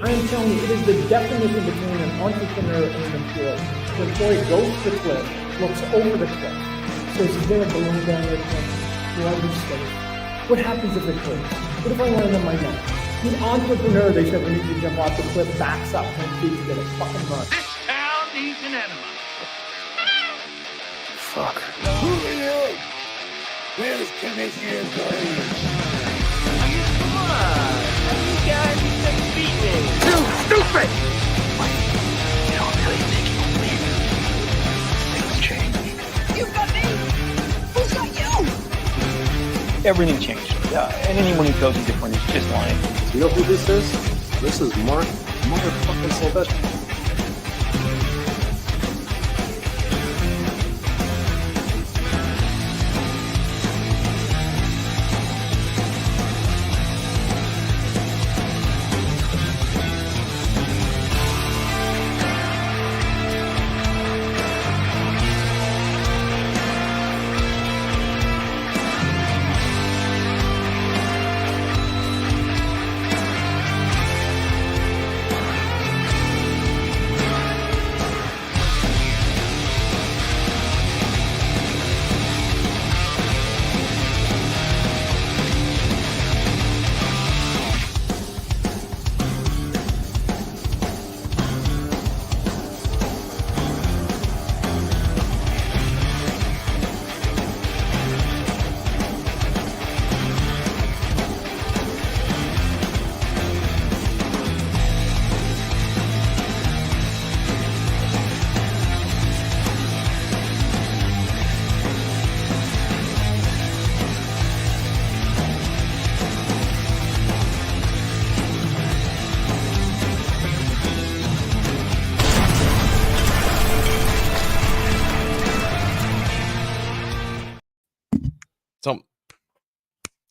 I am telling you, it is the definition between an entrepreneur and an employee. The employee goes to the cliff, looks over the cliff, says, is there a balloon down there? Will I be safe? What happens if it clicks? What if I land on my neck? The entrepreneur, they said, we need to jump off the cliff, backs up 10 feet to get a fucking run. This town needs an enema. Fuck. Who are you? Where's Commissioner Green? Come on. You guys can beat me. Too stupid! You don't really think you can leave? Things change. You got me? Who's got you? Everything changed. And anyone who tells you different is just lying. You know who this is? This is Mark motherfucking Sylvester.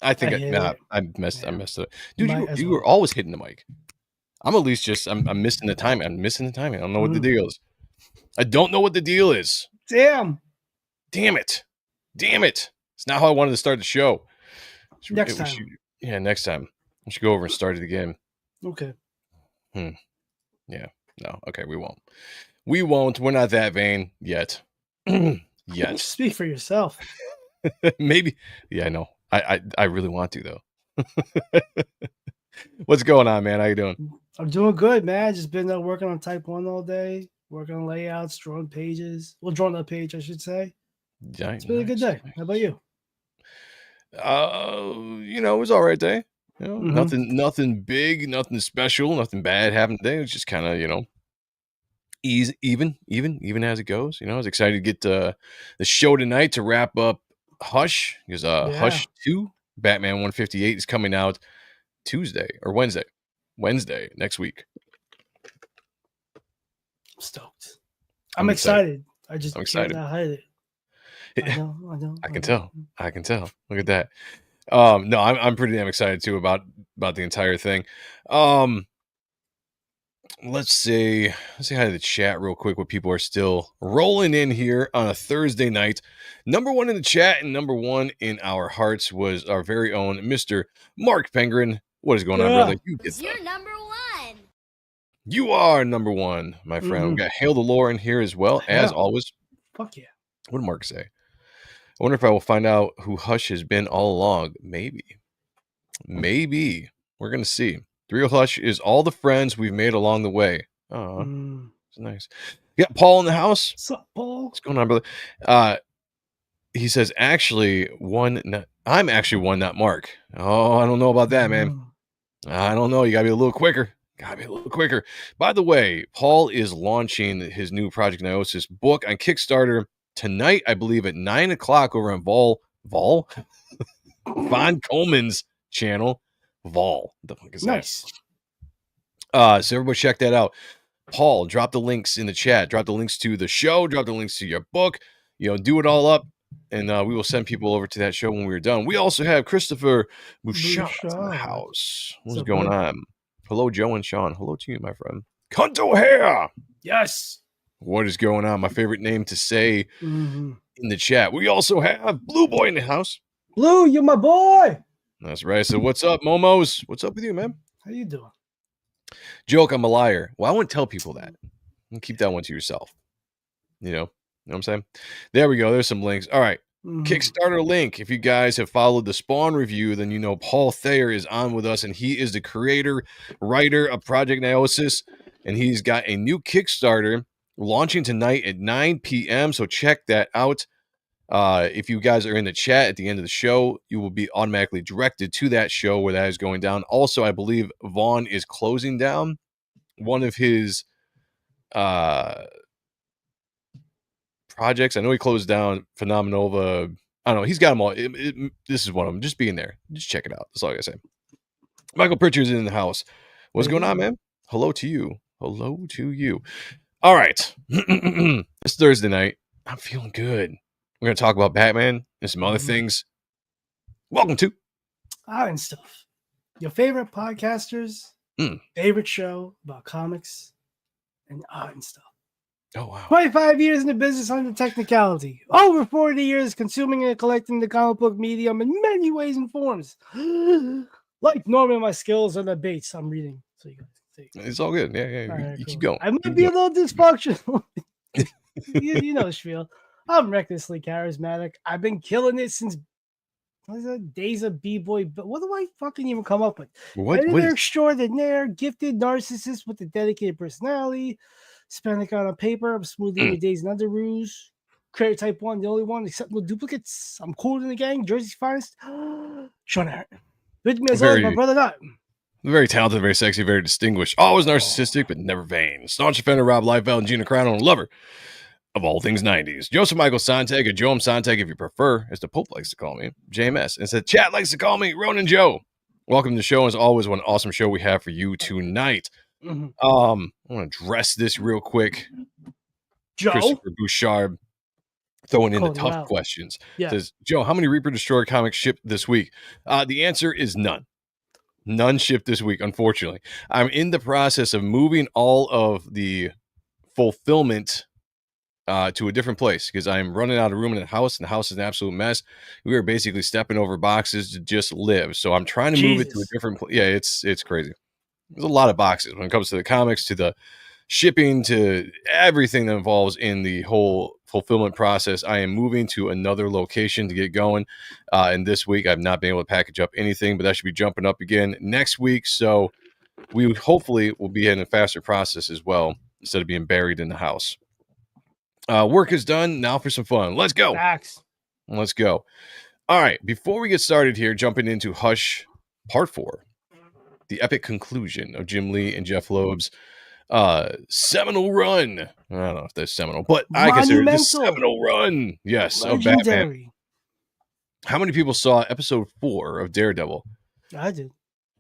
I think I messed it up. Dude, you were always hitting the mic. I'm at least I'm missing the timing. I don't know what the deal is. I don't know what the deal is. Damn it. It's not how I wanted to start the show. Next time. Next time. We should go over and start it again. Okay. Yeah. No. Okay, we won't. We're not that vain yet. Yet. Speak for yourself. Maybe. Yeah, I know. I really want to, though. What's going on, man? How you doing? I'm doing good, man. Just been working on Type 1 all day, working on layouts, drawing pages. Well, drawing a page, I should say. Yeah, it's been a good day. How about you? It was all right day. Nothing big, nothing special, nothing bad happened today. It was just kind of, easy, even as it goes. I was excited to get the show tonight to wrap up Hush, because Hush 2, Batman 158 is coming out Tuesday or Wednesday next week. I'm stoked. I'm excited. I'm excited. Can't hide it. I know. I can tell. Look at that. No, I'm pretty damn excited too about the entire thing. Let's say hi to the chat real quick. What people are still rolling in here on a Thursday night. Number one in the chat and number one in our hearts was our very own Mr. Mark Penguin. What is going on, brother? You're number one. You are number one, my friend. We got Hail the Lore in here as well, as always. Fuck yeah. What did Mark say? I wonder if I will find out who Hush has been all along. Maybe. We're going to see. The real Hush is all the friends we've made along the way. Oh, it's nice. We got Paul in the house. What's up, Paul? What's going on, brother? He says, I'm actually one, not Mark. Oh, I don't know about that, man. I don't know. You got to be a little quicker. By the way, Paul is launching his new Project Niosis book on Kickstarter tonight, I believe, at 9:00 over on Von Coleman's channel. Vol. What the fuck is nice. That? So everybody check that out. Paul, drop the links in the chat. Drop the links to the show. Drop the links to your book. Do it all up, and we will send people over to that show when we're done. We also have Christopher Bouchard in the house. What's going on? Hello, Joe and Sean. Hello to you, my friend. Cunto Hair. Yes. What is going on? My favorite name to say in the chat. We also have Blue Boy in the house. Blue, you're my boy. That's right. So what's up, Momos? What's up with you, man? How you doing? Joke, I'm a liar. Well, I wouldn't tell people that. You keep that one to yourself. You know what I'm saying? There we go. There's some links. All right. Kickstarter link. If you guys have followed the Spawn review, then you know Paul Thayer is on with us, and he is the creator, writer of Project Analysis, and he's got a new Kickstarter launching tonight at 9 p.m. So check that out. If you guys are in the chat at the end of the show, you will be automatically directed to that show where that is going down. Also, I believe Vaughn is closing down one of his projects. I know he closed down Phenomenova. I don't know. He's got them all. This is one of them. Just being there. Just check it out. That's all I gotta say. Michael Pritchard's in the house. What's going on, man? Hello to you. Hello to you. All right. It's Thursday night. I'm feeling good. We're going to talk about Batman and some other things. Welcome to Ahrent Stuff. Your favorite podcasters, favorite show about comics and Ahrent Stuff. Oh, wow. 25 years in the business under technicality. Over 40 years consuming and collecting the comic book medium in many ways and forms. Like normally my skills are the baits I'm reading. So you guys can see. It's all good. Yeah. Right, you cool. keep going. I might be a little dysfunctional. you know the spiel. I'm recklessly charismatic. I've been killing it since days of B-boy. But what do I fucking even come up with? Editor extraordinaire, gifted narcissist with a dedicated personality. Spanic on paper. I'm smoothing your days and underoos. Creator type 1, the only one, except no duplicates. I'm cooler than the gang. Jersey's finest. Sean Ahrent. With me as always, my brother Nut. Very talented, very sexy, very distinguished. Always narcissistic, but never vain. Staunch offender Rob Liefeld and Gina Carano, and lover of all things 90s. Joseph Michael Sonntag, or Joe M Sonntag if you prefer, as the Pope likes to call me, JMS. And the chat likes to call me Ronan Joe. Welcome to the show. As always, what an awesome show we have for you tonight. I want to address this real quick. Joe? Christopher Bouchard throwing in the tough questions. Says, Joe, how many Reaper Destroyer comics shipped this week? The answer is none. None shipped this week, unfortunately. I'm in the process of moving all of the fulfillment to a different place because I'm running out of room in the house, and the house is an absolute mess. We are basically stepping over boxes to just live. So I'm trying to move it to a different place. Yeah, it's crazy. There's a lot of boxes when it comes to the comics, to the shipping, to everything that involves in the whole fulfillment process. I am moving to another location to get going. And this week, I've not been able to package up anything, but that should be jumping up again next week. So we hopefully will be in a faster process as well, instead of being buried in the house. Work is done. Now for some fun. Let's go. Facts. Let's go. All right. Before we get started here, jumping into Hush Part 4, the epic conclusion of Jim Lee and Jeff Loeb's seminal run. I don't know if that's seminal, but I consider it the seminal run. Yes, of Batman. How many people saw episode 4 of Daredevil? I did.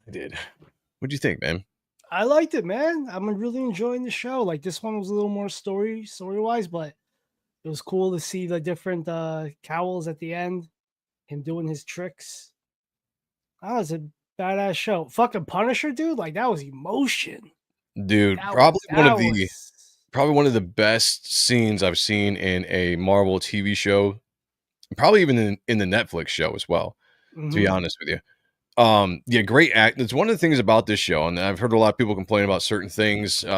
What'd you think, man? I liked it, man. I'm really enjoying the show. Like, this one was a little more story-wise, but it was cool to see the different cowls at the end, him doing his tricks. That was a badass show. Fucking Punisher, dude. Like, that was emotion. Dude, probably one of the best scenes I've seen in a Marvel TV show. Probably even in the Netflix show as well, to be honest with you. Yeah, great act. It's one of the things about this show, and I've heard a lot of people complain about certain things. We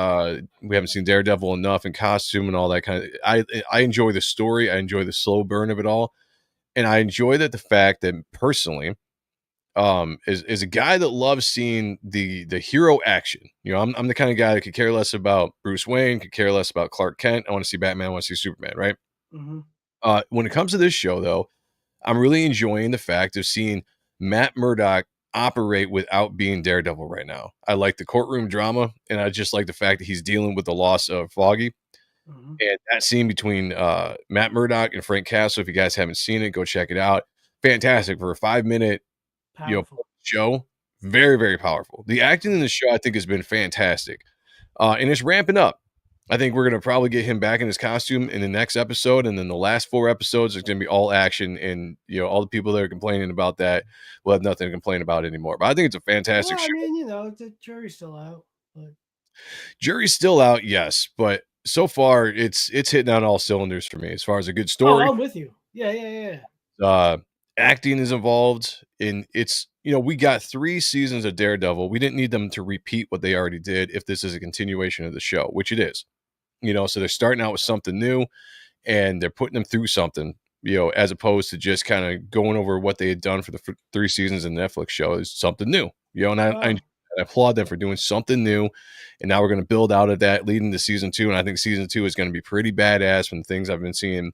haven't seen Daredevil enough in costume and all that kind of. I enjoy the story. I enjoy the slow burn of it all, and I enjoy the fact that personally, is a guy that loves seeing the hero action. You know, I'm the kind of guy that could care less about Bruce Wayne, could care less about Clark Kent. I want to see Batman. I want to see Superman. Right. When it comes to this show, though, I'm really enjoying the fact of seeing Matt Murdock operate without being Daredevil right now. I like the courtroom drama, and I just like the fact that he's dealing with the loss of Foggy. And that scene between Matt Murdock and Frank Castle, if you guys haven't seen it, go check it out. Fantastic for a 5-minute show. Very, very powerful. The acting in the show, I think, has been fantastic. And it's ramping up. I think we're going to probably get him back in his costume in the next episode. And then the last 4 episodes is going to be all action. And, you know, all the people that are complaining about that will have nothing to complain about anymore. But I think it's a fantastic show. I mean, you know, the jury's still out. But... Jury's still out, yes. But so far, it's hitting on all cylinders for me as far as a good story. Oh, I'm with you. Yeah. acting is involved, and it's, we got 3 seasons of Daredevil. We didn't need them to repeat what they already did if this is a continuation of the show, which it is. So they're starting out with something new, and they're putting them through something, as opposed to just kind of going over what they had done for the 3 seasons of the Netflix show. Is something new, and I applaud them for doing something new. And now we're going to build out of that leading to season 2. And I think season 2 is going to be pretty badass from the things I've been seeing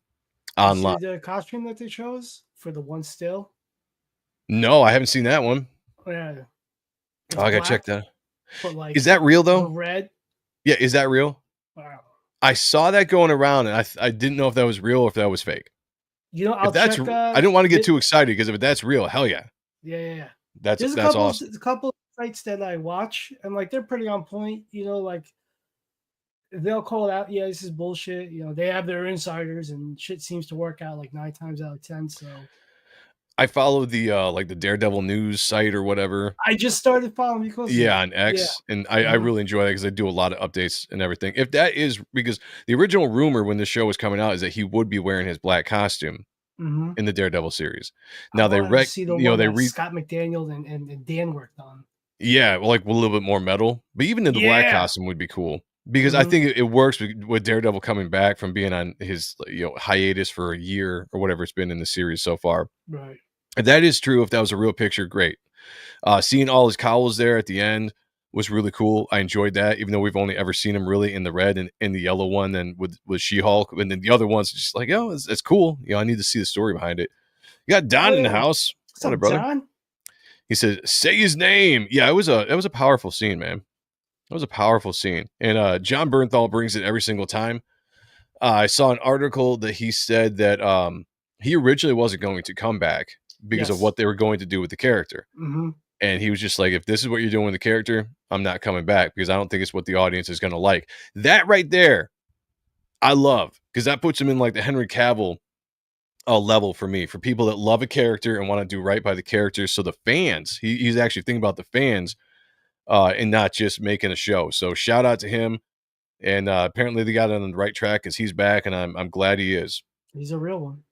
online. You see the costume that they chose for the one still? No, I haven't seen that one. Yeah. Oh, I got to check that. But is that real though? The red. Yeah. Is that real? Wow. I saw that going around, and I didn't know if that was real or if that was fake. I'll check. I didn't want to get too excited, because if that's real, hell yeah. Yeah. That's awesome. There's a couple of sites that I watch, and like they're pretty on point. Like they'll call it out. Yeah, this is bullshit. They have their insiders, and shit seems to work out like 9 times out of 10. So I follow the like the Daredevil news site or whatever. I just started following because on X, and I really enjoy that because they do a lot of updates and everything. If that is, because the original rumor when this show was coming out is that he would be wearing his black costume in the Daredevil series. Now they see the one that Scott McDaniel and Dan worked on. Yeah, like a little bit more metal, but even in the black costume would be cool, because I think it works with Daredevil coming back from being on his hiatus for a year or whatever it's been in the series so far. Right. If that is true, if that was a real picture, great. Seeing all his cowls there at the end was really cool. I enjoyed that, even though we've only ever seen him really in the red and in the yellow one, and with She-Hulk, and then the other ones just like, it's cool. I need to see the story behind it. You got Don in the house. What's up, brother? Don? He said, "Say his name." Yeah, it was a powerful scene, man. It was a powerful scene, and John Bernthal brings it every single time. I saw an article that he said that he originally wasn't going to come back because of what they were going to do with the character. And he was just like, if this is what you're doing with the character, I'm not coming back, because I don't think it's what the audience is going to like. That right there, I love, because that puts him in like the Henry Cavill level for me, for people that love a character and want to do right by the character. So the fans, he's actually thinking about the fans and not just making a show. So shout out to him. And apparently they got it on the right track, because he's back, and I'm glad he is. He's a real one.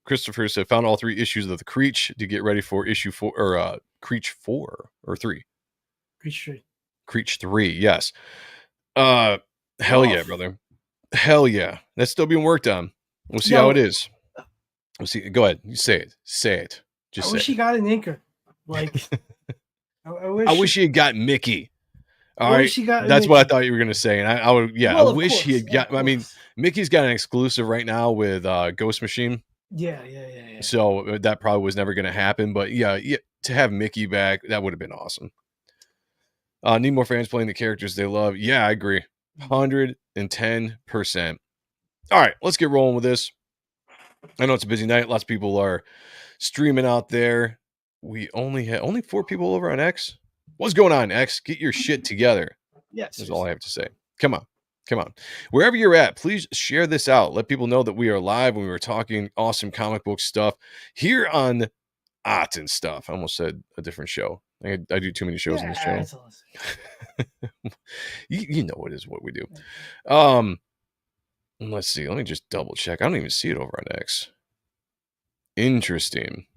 Christopher said, found all 3 issues of the Creech to get ready for issue 4, or Creech 4 or 3. Creech 3. Creech 3, yes. Hell yeah, brother. Hell yeah. That's still being worked on. We'll see how it is. We'll see. Go ahead. You say it. Say it. Just I wish he got an inker. Like, I wish he had got Mickey. All right. That's what I thought you were going to say. And I would, I wish he had got, Mickey's got an exclusive right now with Ghost Machine. Yeah. So that probably was never going to happen. But yeah, to have Mickey back, that would have been awesome. Need more fans playing the characters they love. Yeah, I agree. 110%. All right, let's get rolling with this. I know it's a busy night. Lots of people are streaming out there. We only 4 people over on X. What's going on, X? Get your shit together. Yes. That's all I have to say. Come on. Wherever you're at, please share this out. Let people know that we are live when we were talking awesome comic book stuff here on Ahrent stuff. I almost said a different show. I do too many shows on this channel. you know it is what we do. Let's see. Let me just double check. I don't even see it over on X. Interesting.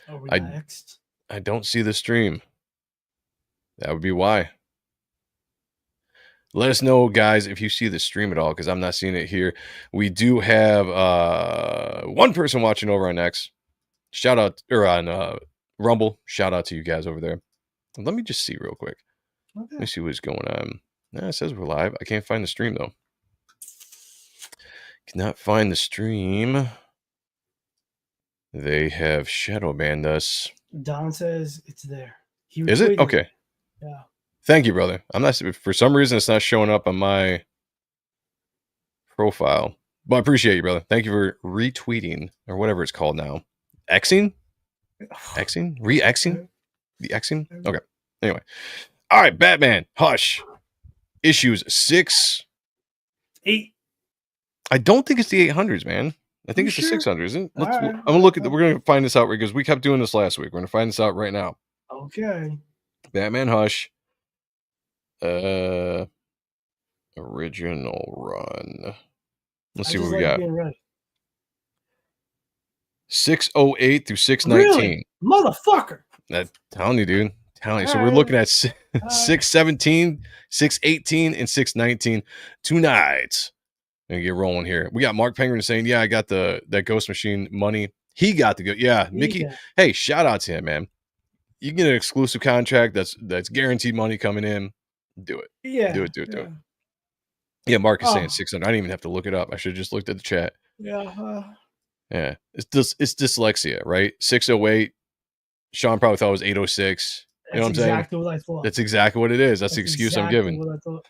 I don't see the stream. That would be why. Let us know, guys, if you see the stream at all, because I'm not seeing it here. We do have 1 person watching over on X. Shout out, or on Rumble. Shout out to you guys over there. Let me just see real quick. Okay. Let me see what's going on. It says we're live. I can't find the stream, though. Cannot find the stream. They have shadow banned us. Don says it's there. Is it? Okay. Yeah. Thank you, brother. I'm not, for some reason, it's not showing up on my profile. But I appreciate you, brother. Thank you for retweeting, or whatever it's called now. Xing? Xing? Re-Xing? The Xing? Okay. Anyway. All right, Batman. Hush. Issues 6. 8. I don't think it's the 800s, man. I think it's the 600s. Isn't it? I'm gonna look at. We're gonna find this out because we kept doing this last week. We're gonna find this out right now. Okay. Batman Hush. Original run. Let's see what we got. 608 through 619. Really? Motherfucker. That telling you, dude. Telling you. So we're Alright. looking at Alright. 617, 618, and 619 tonight. And get rolling here. We got Mark Penguin saying, "Yeah, I got that Ghost Machine money." He got the go. Yeah, Mickey. Yeah. Hey, shout out to him, man. You can get an exclusive contract that's guaranteed money coming in. Do it. Yeah. Do it. Yeah, Mark is saying Oh. 600. I didn't even have to look it up. I should have just looked at the chat. Yeah. Yeah, it's dyslexia, right? 608. Sean probably thought it was 806. You know what I'm saying? Exactly what I thought. That's exactly what it is. That's the excuse I'm giving. What I thought.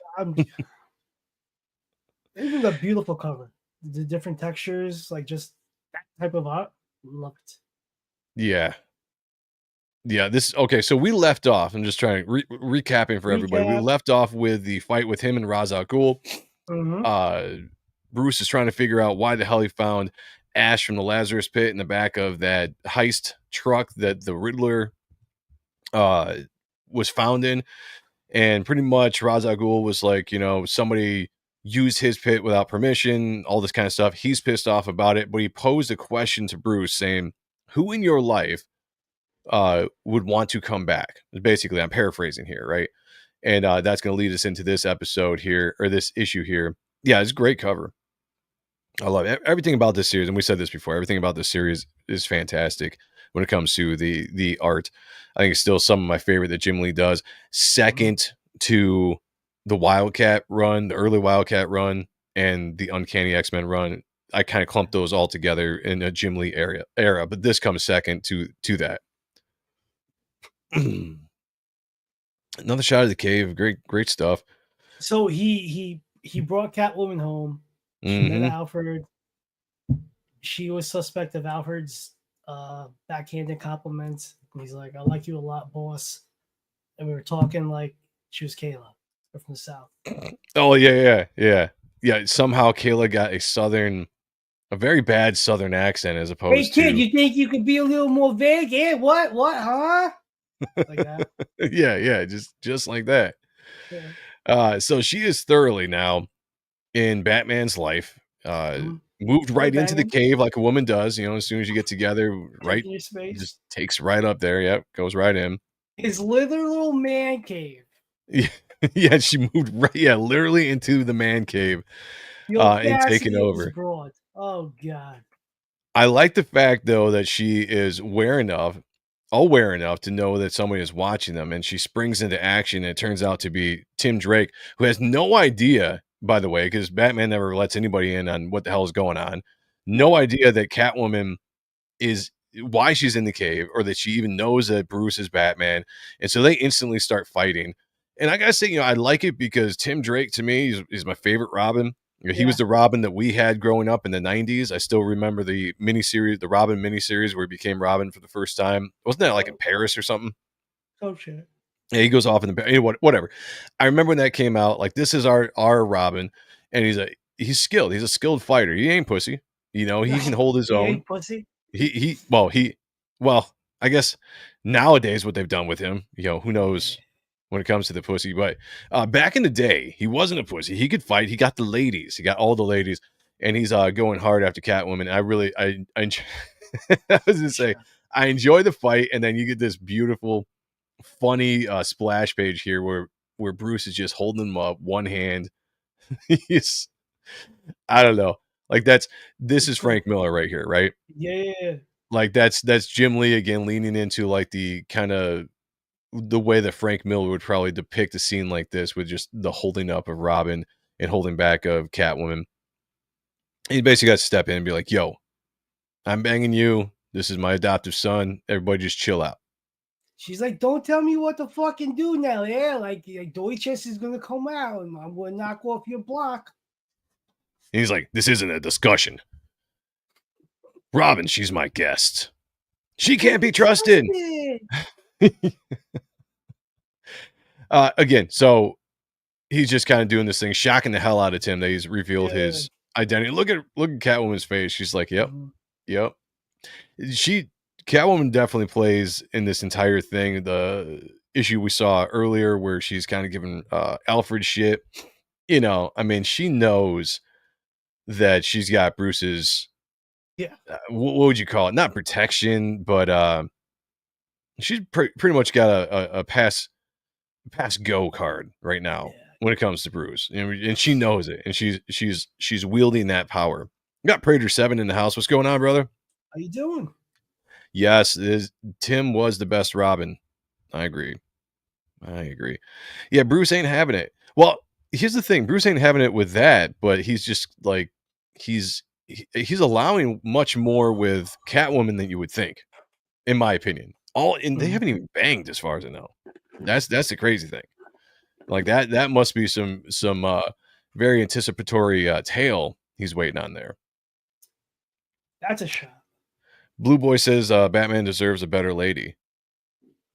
Even the beautiful cover, the different textures, like just that type of art, loved it. Yeah. This okay. So we left off. I'm just trying recapping for everybody. We Recap. left off with the fight with him and Ra's al Ghul. Mhm. Bruce is trying to figure out why the hell he found ash from the Lazarus pit in the back of that heist truck that the Riddler was found in. And pretty much Ra's al Ghul was like, somebody used his pit without permission, all this kind of stuff. He's pissed off about it, but he posed a question to Bruce saying, who in your life would want to come back? Basically, I'm paraphrasing here, right? And that's going to lead us into this episode here, or this issue here. Yeah, it's a great cover. I love it. Everything about this series, and we said this before, everything about this series is fantastic when it comes to the art. I think it's still some of my favorite that Jim Lee does. Second to the Wildcat run, the early Wildcat run, and the Uncanny X-Men run. I kind of clumped those all together in a Jim Lee era, but this comes second to that. Another shot of the cave. Great stuff. So he brought Catwoman home. She met Alfred. She was suspect of Alfred's backhanded compliments. And he's like, "I like you a lot, boss." And we were talking like she was Kayla. We're from the South. Oh yeah. Somehow Kayla got a very bad Southern accent as opposed Hey kid, to. you think you could be a little more vague? Yeah, what, huh? Like that. yeah, just like that. Yeah. So she is thoroughly now in Batman's life. Moved right into the cave like a woman does. As soon as you get together, right, Taking your space. just takes right up there. Yep, goes right in. His little man cave. Yeah, she moved right. Yeah, literally into the man cave, and taking over. Broad. Oh god. I like the fact though that she is aware enough to know that somebody is watching them, and she springs into action. And it turns out to be Tim Drake, who has no idea, by the way, because Batman never lets anybody in on what the hell is going on. No idea that Catwoman is why she's in the cave, or that she even knows that Bruce is Batman. And so they instantly start fighting. And I gotta say, I like it because Tim Drake to me is my favorite Robin. He was the Robin that we had growing up in the 90s. I still remember the Robin miniseries where he became Robin for the first time. Wasn't that like in Paris or something? Oh shit. Yeah, he goes off in the whatever. I remember when that came out. Like, this is our Robin, and he's skilled. He's a skilled fighter. He ain't pussy. He can hold his own. Ain't pussy. Well, I guess nowadays what they've done with him, who knows when it comes to the pussy. But back in the day, he wasn't a pussy. He could fight. He got the ladies. He got all the ladies, and he's going hard after Catwoman. I enjoy, I was gonna say, I enjoy the fight, and then you get this beautiful, funny splash page here where Bruce is just holding him up one hand. He's, I don't know, like this is Frank Miller right here, right? Yeah. Like that's Jim Lee again, leaning into like the kind of the way that Frank Miller would probably depict a scene like this, with just the holding up of Robin and holding back of Catwoman. He basically got to step in and be like, "Yo, I'm banging you. This is my adoptive son. Everybody just chill out." She's like, "Don't tell me what to fucking do now, yeah? Like Deutsches is gonna come out and I'm gonna knock off your block." And he's like, "This isn't a discussion. Robin, she's my guest. She can't be trusted." Again, so he's just kind of doing this thing, shocking the hell out of Tim that he's revealed his identity. Look at Catwoman's face. She's like, "Yep. Catwoman definitely plays in this entire thing. The issue we saw earlier where she's kind of giving Alfred shit. She knows that she's got Bruce's Yeah. What would you call it? Not protection, but she's pretty much got a pass go card right now Yeah. when it comes to Bruce, and she knows it, and she's wielding that power. We got Prater 7 in the house. What's going on, brother? How you doing? Yes, Tim was the best Robin. I agree. Yeah, Bruce ain't having it. Well, here's the thing: Bruce ain't having it with that, but he's just like he's allowing much more with Catwoman than you would think, in my opinion. And they haven't even banged, as far as I know. That's the crazy thing. Like that must be some very anticipatory tale he's waiting on there. That's a shot. Blue Boy says Batman deserves a better lady.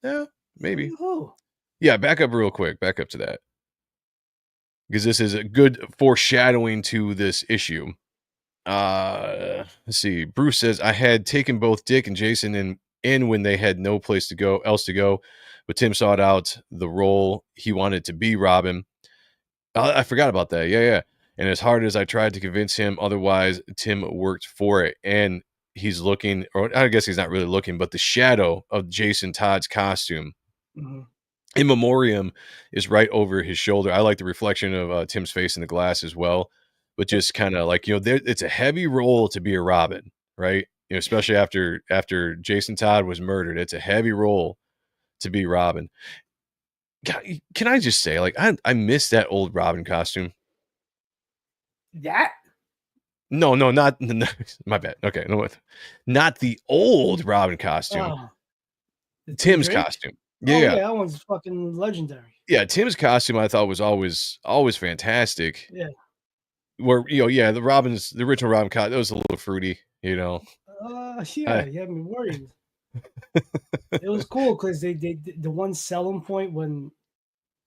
Yeah, maybe. Who? Yeah, back up real quick. Back up to that. Because this is a good foreshadowing to this issue. Let's see. Bruce says, I had taken both Dick and Jason in when they had no place else to go, but Tim sought out the role he wanted to be Robin. I forgot about that. Yeah. And as hard as I tried to convince him otherwise, Tim worked for it. And he's looking, or I guess he's not really looking, but the shadow of Jason Todd's costume in memoriam is right over his shoulder. I like the reflection of Tim's face in the glass as well, but just kind of like, it's a heavy role to be a Robin, right? Especially after Jason Todd was murdered. It's a heavy role to be Robin. God, can I just say, like, I miss that old Robin costume. That? No, not my bad. Okay, no, not the old Robin costume. Oh, Tim's costume. Yeah, that one's fucking legendary. Yeah, Tim's costume I thought was always fantastic. Yeah. Where the original Robin costume, that was a little fruity, Yeah, you had me worried. It was cool because they the one selling point when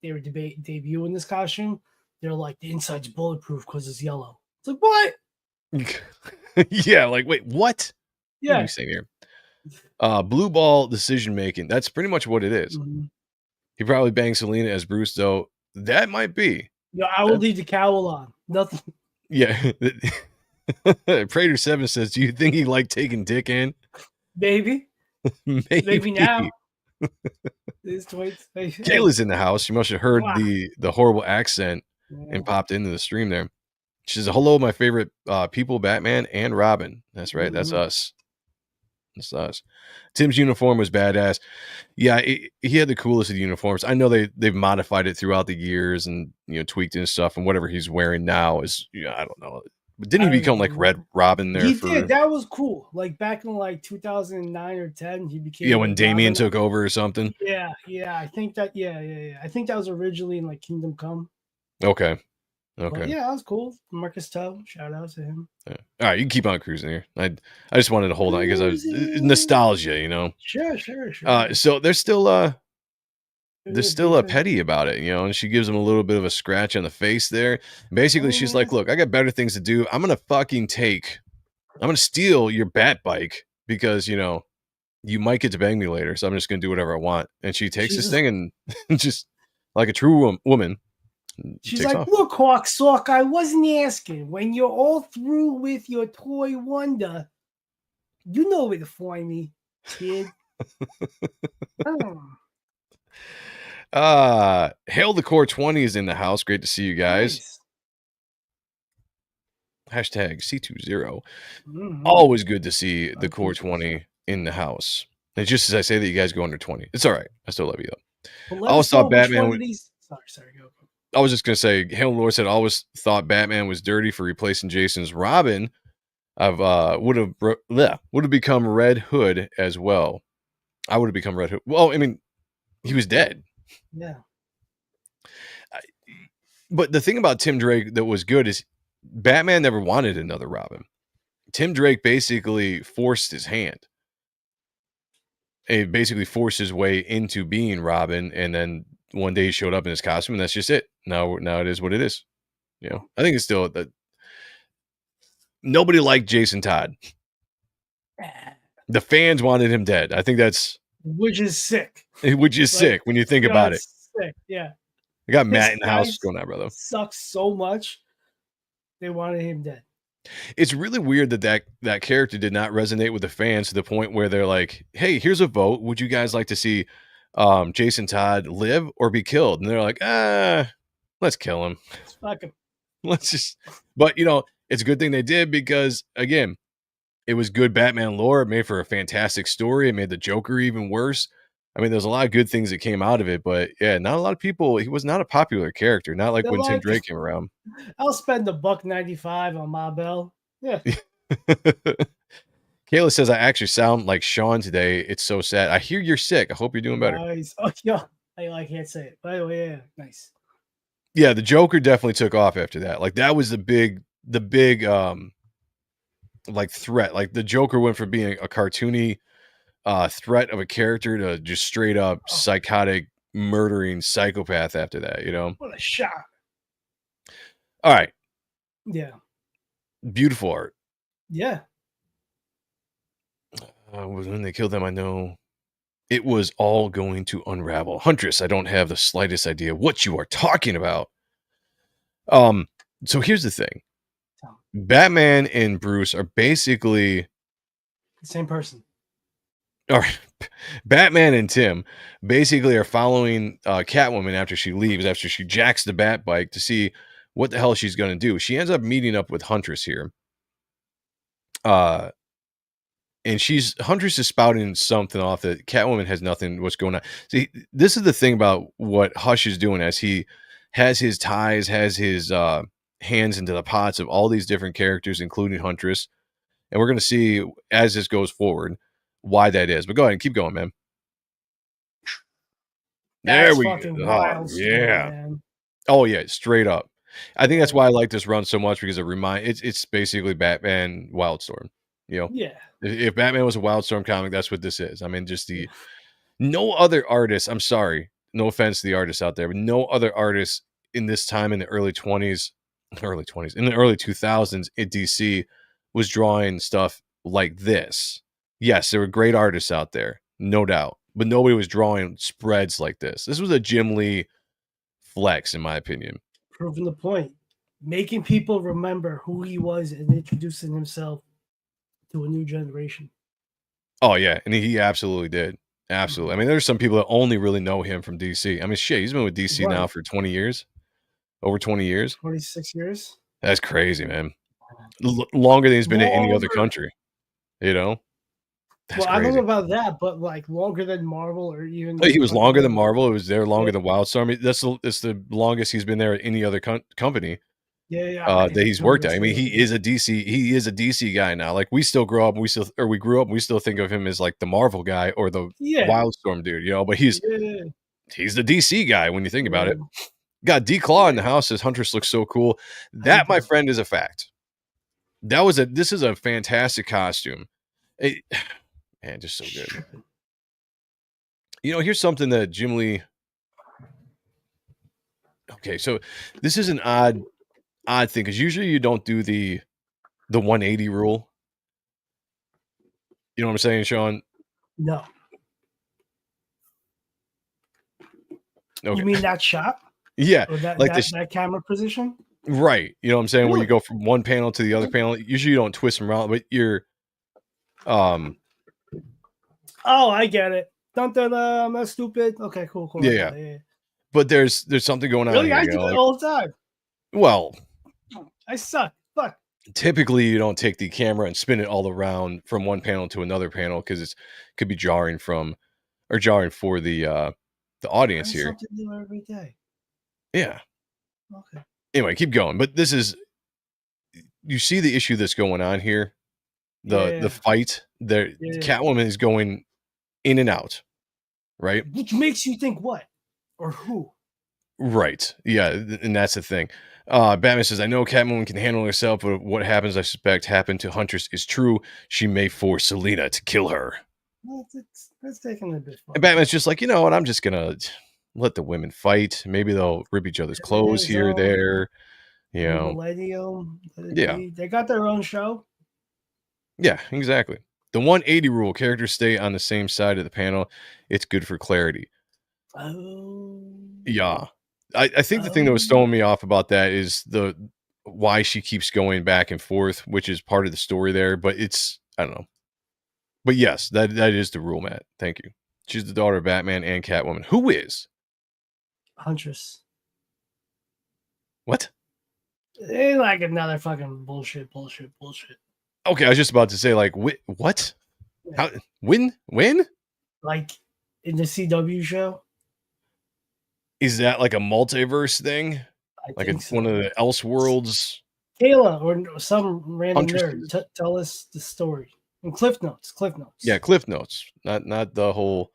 they were debuting this costume, they're like the inside's bulletproof because it's yellow. It's like what? Yeah, like wait, what? Yeah. What are you saying here? Blue ball decision making. That's pretty much what it is. He probably banged Selena as Bruce, though. That might be. Yeah, I will leave the cowl on. Nothing. Yeah. Prater 7 says, do you think he liked taking Dick in? Maybe. Maybe now. Kayla's in the house. She must have heard the horrible accent and popped into the stream there. She says, hello, my favorite people, Batman and Robin. That's right. That's us. That's us. Tim's uniform was badass. Yeah, he had the coolest of the uniforms. I know they've modified it throughout the years and tweaked it and stuff. And whatever he's wearing now is, I don't know. But didn't he become like Red Robin there? He did. That was cool. Like back in like 2009 or 10, he became. Yeah, when Damian took over or something. Yeah. I think that. Yeah. I think that was originally in like Kingdom Come. Okay. But yeah, that was cool. Marcus Tubb, shout out to him. Yeah. All right, you can keep on cruising here. I just wanted to hold on because I was nostalgia, Sure. So they're still petty about it, and she gives him a little bit of a scratch on the face there. Basically, she's like, "Look, I got better things to do. I'm gonna steal your bat bike because you might get to bang me later. So I'm just gonna do whatever I want." And she takes this thing and just like a true woman. She's like, look, Hawk Sock, I wasn't asking. When you're all through with your toy wonder, you know where to find me, kid. Hail the Core 20 is in the house. Great to see you guys. Nice. Hashtag C20. Always good to see the Core 20 in the house. And just as I say that, you guys go under 20. It's all right. I still love you though. I always thought Batman would... Sorry, go. I was just gonna say, Hail Lord said, always thought Batman was dirty for replacing Jason's Robin. Would have become Red Hood as well. I would have become Red Hood. Well, I mean, he was dead. Yeah. But the thing about Tim Drake that was good is Batman never wanted another Robin. Tim Drake basically forced his hand. He basically forced his way into being Robin, and then one day he showed up in his costume, and that's just it. Now it is what it is. I think it's still that nobody liked Jason Todd. The fans wanted him dead. I think that's which is sick. Which is sick when you think about it. Sick. Yeah. I got Matt in the house. What's going on, brother? Sucks so much. They wanted him dead. It's really weird that character did not resonate with the fans to the point where they're like, "Hey, here's a vote. Would you guys like to see Jason Todd live or be killed?" And they're like, let's kill him. It's fucking Let's just." But it's a good thing they did because again, it was good Batman lore. It made for a fantastic story. It made the Joker even worse. I mean, there's a lot of good things that came out of it, but yeah, not a lot of people. He was not a popular character. Not like they're when Tim like, Drake came around. I'll spend $1.95 on Ma Bell. Yeah. Kayla says, I actually sound like Sean today. It's so sad. I hear you're sick. I hope you're doing better. Nice. Oh, yeah. I can't say it. By the way, yeah, nice. Yeah, the Joker definitely took off after that. Like that was the big like threat. Like the Joker went from being a cartoony threat of a character to just straight up psychotic murdering psychopath after that, What a shot. All right. Yeah. Beautiful art. Yeah. When they killed them, I know it was all going to unravel. Huntress, I don't have the slightest idea what you are talking about. So here's the thing. Batman and Bruce are basically the same person. All right. Batman and Tim basically are following Catwoman after she leaves, after she jacks the bat bike to see what the hell she's going to do. She ends up meeting up with Huntress here. And Huntress is spouting something off that Catwoman has nothing what's going on. See, this is the thing about what Hush is doing as he has his ties, has his hands into the pots of all these different characters, including Huntress. And we're going to see as this goes forward why that is. But go ahead and keep going, man. There we go. Oh, yeah. Man. Oh, yeah. Straight up. I think that's why I like this run so much because it's basically Batman Wildstorm. Yeah. If Batman was a Wildstorm comic, that's what this is. I mean, just no other artist. I'm sorry, no offense to the artists out there, but no other artist in this time in the early 20s, in the early 2000s at DC was drawing stuff like this. Yes, there were great artists out there, no doubt, but nobody was drawing spreads like this. This was a Jim Lee flex, in my opinion. Proving the point, making people remember who he was and introducing himself to a new generation. Oh yeah, and he absolutely did. Absolutely. I mean, there's some people that only really know him from DC. I mean, shit, he's been with DC now for 20 years. Over 20 years. 26 years. That's crazy, man. Longer than he's been in any other country. That's well, crazy. I don't know about that, but like longer than Marvel or even. He was longer than Marvel. It was there longer than Wildstorm. It's the longest he's been there at any other company. Yeah. That he's worked at. I mean, he is a DC guy now. Like we still grew up, we still think of him as like the Marvel guy or the Wildstorm dude, but he's the DC guy when you think about it. Got D-Claw in the house. His Huntress looks so cool. That, my friend, is a fact. This is a fantastic costume. Man, just so good. Here's something that Jim Lee. Okay, so this is an odd thing because usually you don't do the 180 rule. You know what I'm saying, Sean? No. Okay. You mean that shot? Yeah, or that camera position? Right. You know what I'm saying? Where you go from one panel to the other panel. Usually you don't twist them around, but you're Oh, I get it. Dun, dun, dun, I'm not stupid. Okay, cool. Yeah. But there's something going on here. I do it all the time. Well, I suck. Fuck. Typically you don't take the camera and spin it all around from one panel to another panel because it could be jarring for the audience here. Something new every day. Yeah. Okay. Anyway, keep going. But you see the issue that's going on here. The fight. Catwoman is going in and out. Right? Which makes you think what? Or who? Right. Yeah, and that's the thing. Batman says, I know Catwoman can handle herself, but what happens, I suspect, happened to Huntress is true. She may force Selina to kill her. Well, that's taking a bit far. And Batman's just like, you know what? I'm just going to let the women fight. Maybe they'll rip each other's clothes here, there. Millennium. Yeah. They got their own show. Yeah, exactly. The 180 rule, characters stay on the same side of the panel. It's good for clarity. Oh. Yeah. I think the thing that was throwing me off about that is why she keeps going back and forth, which is part of the story there. But it's, I don't know. But yes, that is the rule, Matt. Thank you. She's the daughter of Batman and Catwoman. Who is? Huntress. What? They like another fucking bullshit. Okay, I was just about to say, like, what? How? When? Like in the CW show. Is that like a multiverse thing? I Like think so. one of the Elseworlds? Kayla or some random Huntresses? nerd, tell us the story. And Cliff Notes. Yeah, Cliff Notes. Not the whole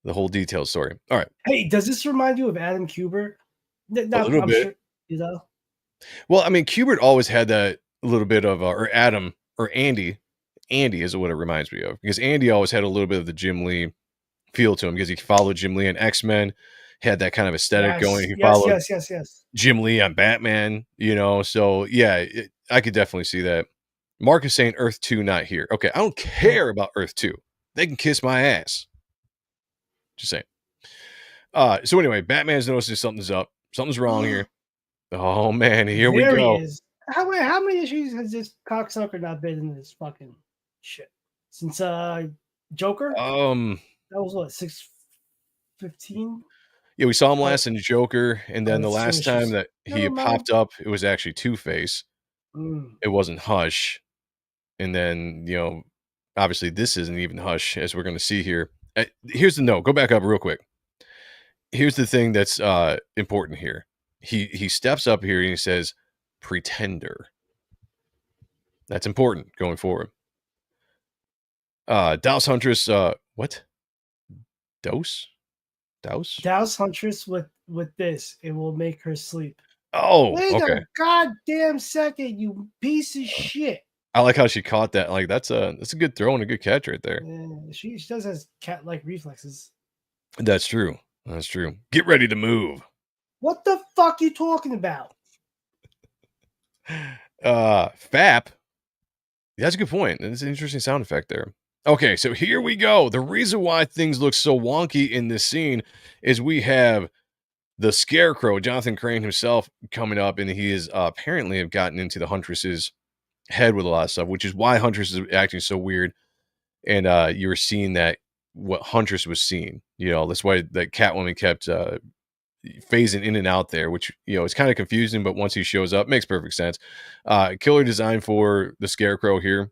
detailed story. All right. Hey, does this remind you of Adam Kubert? A little bit. Sure, you know. Well, I mean, Kubert always had that little bit of, or Adam, or Andy. Andy is what it reminds me of, because Andy always had a little bit of the Jim Lee feel to him, because he followed Jim Lee in X-Men, had that kind of aesthetic going. He followed Yes. Jim Lee on Batman, so yeah, I could definitely see that. Mark is saying Earth 2 not here. Okay, I don't care about Earth 2. They can kiss my ass. Just saying. So anyway, Batman's noticing something's up. Something's wrong here. Oh man, here we go. He is. How many issues has this cocksucker not been in this fucking shit since Joker? That was what, 615? Yeah, we saw him last in Joker, and then the last time that he Never mind. popped up, it was actually Two-Face. It wasn't Hush. And then, obviously this isn't even Hush, as we're going to see here. Here's the note. Go back up real quick. Here's the thing that's important here. He steps up here and he says, pretender. That's important going forward. Douse Huntress, what? Douse Huntress with this. It will make her sleep. Oh, Wait okay. a goddamn second, you piece of shit. I like how she caught that. Like, that's a good throw and a good catch right there. Yeah, she does has cat-like reflexes. That's true. Get ready to move. What the fuck you talking about? Fap. That's a good point. It's an interesting sound effect there. Okay, so here we go. The reason why things look so wonky in this scene is we have the Scarecrow, Jonathan Crane himself, coming up, and he is apparently have gotten into the Huntress's head with a lot of stuff, which is why Huntress is acting so weird. And you were seeing that what Huntress was seeing. That's why that Catwoman kept phasing in and out there, which it's kind of confusing, but once he shows up, makes perfect sense. Killer design for the Scarecrow here.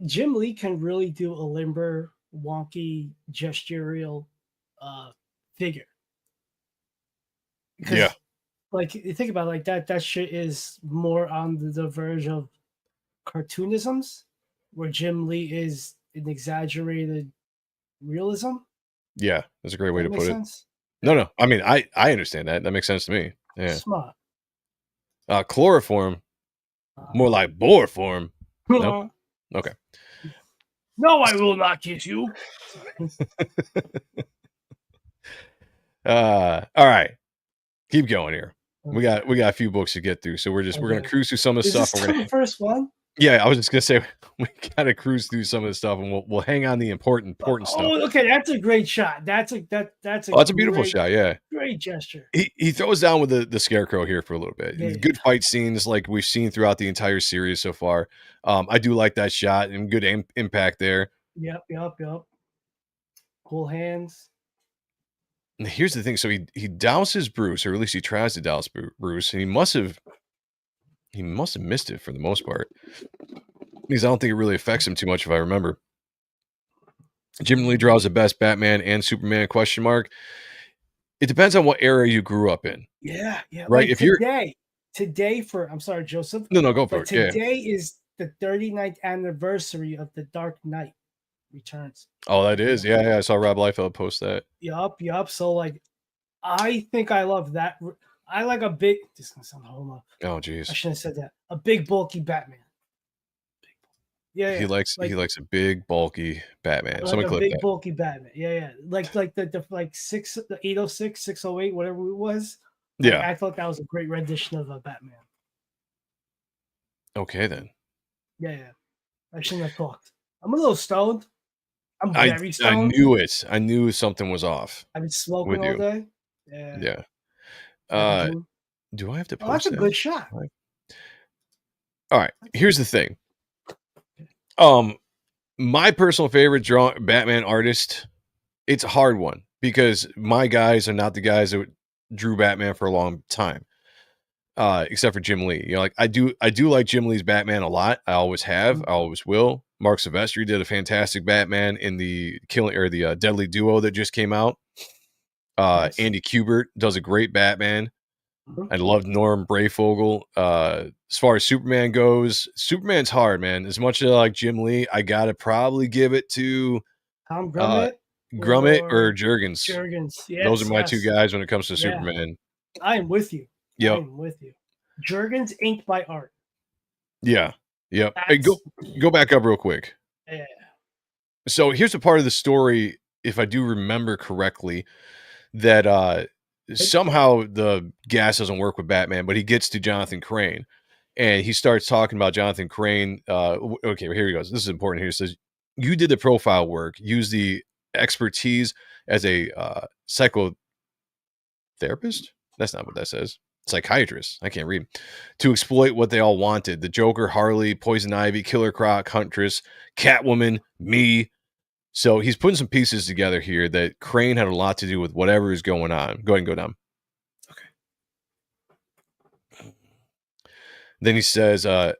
Jim Lee can really do a limber, wonky, gestural figure. Yeah. Like, you think about it, like that shit is more on the verge of cartoonisms, where Jim Lee is an exaggerated realism. Yeah, that's a great way to put sense? it. No. I mean, I understand that. That makes sense to me. Yeah. Smart. Chloroform. More like boreform. No? Okay. No, I will not kiss you. All right. Keep going here. We got a few books to get through, so we're gonna cruise through some of the stuff. Is this the first one? Yeah, I was just gonna say we gotta cruise through some of the stuff, and we'll hang on the important stuff. Oh, okay, that's a great shot. That's a beautiful shot. Yeah, great gesture. He throws down with the Scarecrow here for a little bit. Yeah. Good fight scenes like we've seen throughout the entire series so far. I do like that shot and good impact there. Yep. Cool hands. And here's the thing. So he douses Bruce, or at least he tries to douse Bruce, and he must have missed it for the most part, because I don't think it really affects him too much, if I remember. Jim Lee draws the best Batman and Superman ? It depends on what era you grew up in. Yeah. Right. Like today for, I'm sorry, Joseph. No, go for it. Today is the 39th anniversary of The Dark Knight Returns. Oh, that is. Yeah. I saw Rob Liefeld post that. Yup. So, like, I think I love that. I like a big. This is gonna sound homo. Oh, geez. I shouldn't have said that. A big bulky Batman. Yeah. He likes a big bulky Batman. Like Someone clip that. Bulky Batman. Yeah. Like the 806, 608, whatever it was. Yeah. I thought that was a great rendition of a Batman. Okay then. Yeah. I shouldn't have talked. I'm a little stoned. I'm very stoned. I knew it. I knew something was off. I've been smoking all day. Yeah. Do I have to Oh, that's post a that? good shot. All right. Here's the thing. My personal favorite Batman artist. It's a hard one because my guys are not the guys that drew Batman for a long time. Except for Jim Lee. You know, like I do like Jim Lee's Batman a lot. I always have, I always will. Mark Silvestri did a fantastic Batman in the Deadly Duo that just came out. Nice. Andy Kubert does a great Batman. Mhm. I love Norm Brayfogle. As far as Superman goes, Superman's hard, man. As much as I like Jim Lee, I gotta probably give it to Tom uh, Grummett Grummett or or Jurgens. Jurgens. Those are Yes, my two yes. guys when it comes to Yeah. Superman. I am with you. Yep. I am with you. Jurgens inked by art. Yeah. Yep. Hey, That's go back up real quick. yeah. So here's a part of the story, if I do remember correctly, that somehow the gas doesn't work with Batman, but he gets to Jonathan Crane and he starts talking about Jonathan Crane. Okay, here he goes. This is important here. It says, you did the profile work, use the expertise as a psychotherapist. That's not what that says. Psychiatrist. I can't read. To exploit what they all wanted. The Joker, Harley, Poison Ivy, Killer Croc, Huntress, Catwoman, me. So he's putting some pieces together here that Crane had a lot to do with whatever is going on. Go ahead and go down. Okay. Then he says, I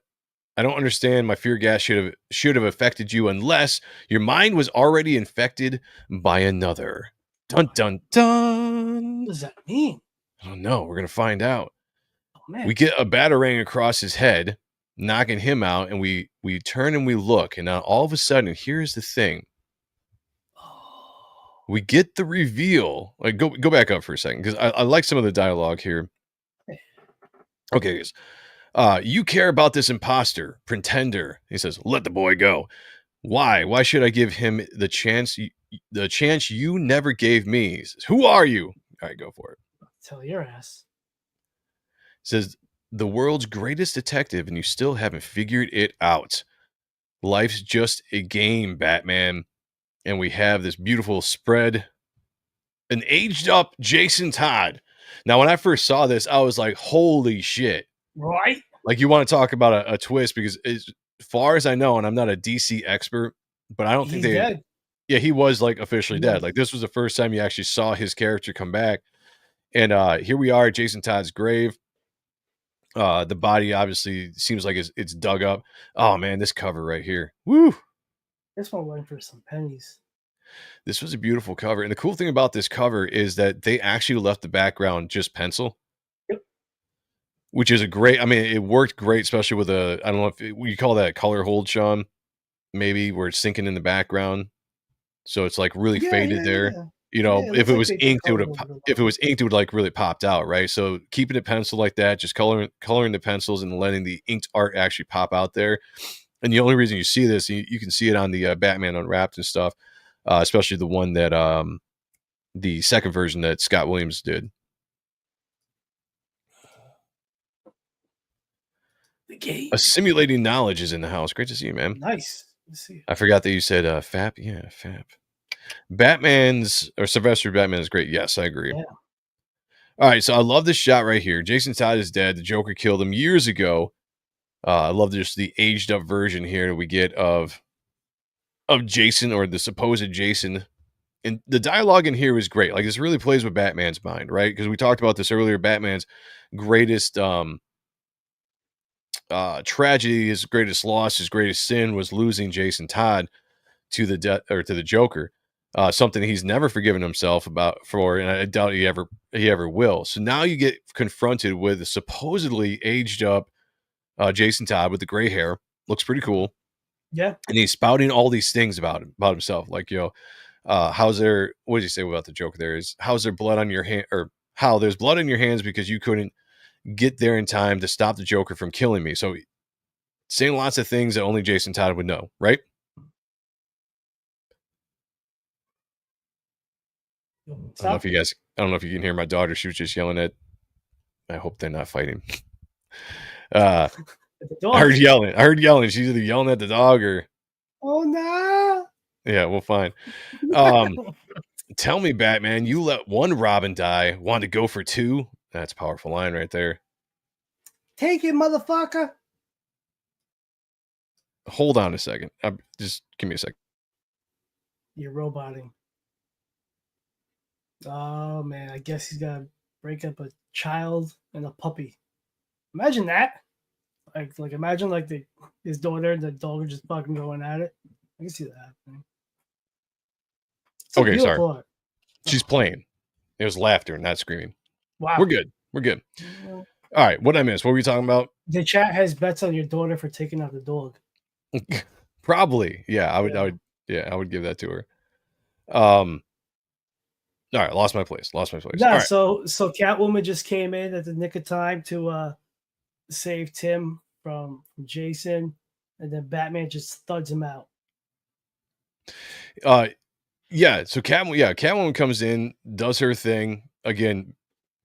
don't understand. My fear gas should have affected you unless your mind was already infected by another. Dun dun dun. What does that mean? I don't know. We're gonna find out. Oh, man. We get a batarang across his head, knocking him out, and we turn and we look, and now all of a sudden, here's the thing. We get the reveal. Like, go back up for a second because I like some of the dialogue here. Okay, guys. You care about this imposter, pretender. He says, let the boy go. Why? Why should I give him the chance you never gave me? He says, who are you? All right, go for it. Tell your ass. Says, the world's greatest detective, and you still haven't figured it out. Life's just a game, Batman. And we have this beautiful spread. An aged up Jason Todd. Now, when I first saw this, I was like, holy shit. Right? Like, you want to talk about a twist, because as far as I know, and I'm not a DC expert, but I don't think He's dead. Yeah, he was like officially dead. Yes. Like, this was the first time you actually saw his character come back. And here we are at Jason Todd's grave. The body obviously seems like it's dug up. Oh man, this cover right here. Woo! This one went for some pennies. This was a beautiful cover. And the cool thing about this cover is that they actually left the background just pencil. Yep. Which is it worked great, especially with I don't know if you call that color hold, Sean, maybe, where it's sinking in the background. So it's like really faded there. Yeah. You know, Yeah, if it was looks like they inked, it would like really popped out, right? So keeping it pencil like that, just coloring the pencils and letting the inked art actually pop out there. And the only reason you see this, you can see it on the Batman Unwrapped and stuff, especially the one that the second version that Scott Williams did. The game. Assimilating knowledge is in the house. Great to see you, man. Nice. Let's see. I forgot that you said FAP. Yeah, FAP. Sylvester Batman is great. Yes, I agree. Yeah. All right, so I love this shot right here. Jason Todd is dead. The Joker killed him years ago. I love just the aged up version here that we get of Jason, or the supposed Jason. And the dialogue in here is great. Like, this really plays with Batman's mind, right? Because we talked about this earlier. Batman's greatest tragedy, his greatest loss, his greatest sin was losing Jason Todd to the Joker. Something he's never forgiven himself for, and I doubt he ever will. So now you get confronted with a supposedly aged up Jason Todd with the gray hair. Looks pretty cool. Yeah. And he's spouting all these things about himself. Like, what did he say about the Joker there? Is how's there blood on your hand, or how there's blood on your hands because you couldn't get there in time to stop the Joker from killing me. So saying lots of things that only Jason Todd would know, right? I don't know if you can hear my daughter. She was just yelling at. I hope they're not fighting. I heard yelling. She's either yelling at the dog or. Oh no! Yeah, well, fine. Tell me, Batman, you let one Robin die, want to go for two? That's a powerful line right there. Take it, motherfucker. Hold on a second. Just give me a second. You're roboting. Oh man, I guess he's gotta break up a child and a puppy. Imagine that. Like imagine like his daughter and the dog are just fucking going at it. I can see that happening. It's a Okay, sorry. beautiful art. She's playing. It was laughter, not screaming. Wow. We're good. We're good. All right. What did I miss? What were you talking about? The chat has bets on your daughter for taking out the dog. Probably. Yeah, I would. Yeah. I would give that to her. All right. Lost my place. Yeah. All right. So Catwoman just came in at the nick of time to save Tim from Jason, and then Batman just thuds him out. Yeah. So Catwoman comes in, does her thing again.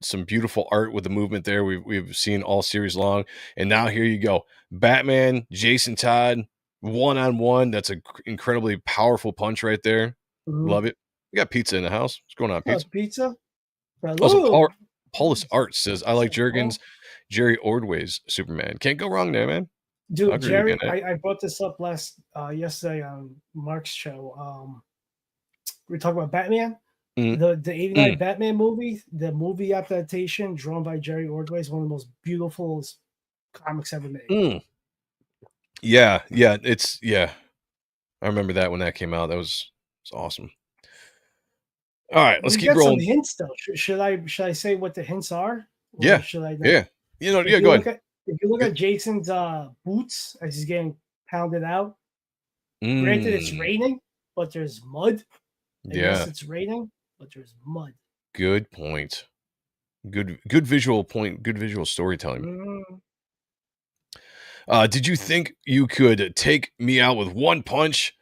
Some beautiful art with the movement there we've seen all series long, and now here you go, Batman, Jason Todd, 1-on-1. That's an incredibly powerful punch right there. Mhm. Love it. We got pizza in the house. What's going on, pizza? Pizza. Also, Paulus Art says, I like Jerry Ordway's Superman. Can't go wrong there, man. Dude, Jerry, I brought this up yesterday on Mark's show. We were talking about Batman. The 89 Batman movie, the movie adaptation drawn by Jerry Ordway, is one of the most beautiful comics ever made. Yeah. I remember that when that came out. That was awesome. All right, let's keep rolling. Some hints though. Should I say what the hints are? Yeah. Should I? Yeah. Go ahead. If you look at Jason's boots as he's getting pounded out, granted it's raining, but there's mud. Yes, it's raining, but there's mud. Good point. Good visual point. Good visual storytelling. Did you think you could take me out with one punch?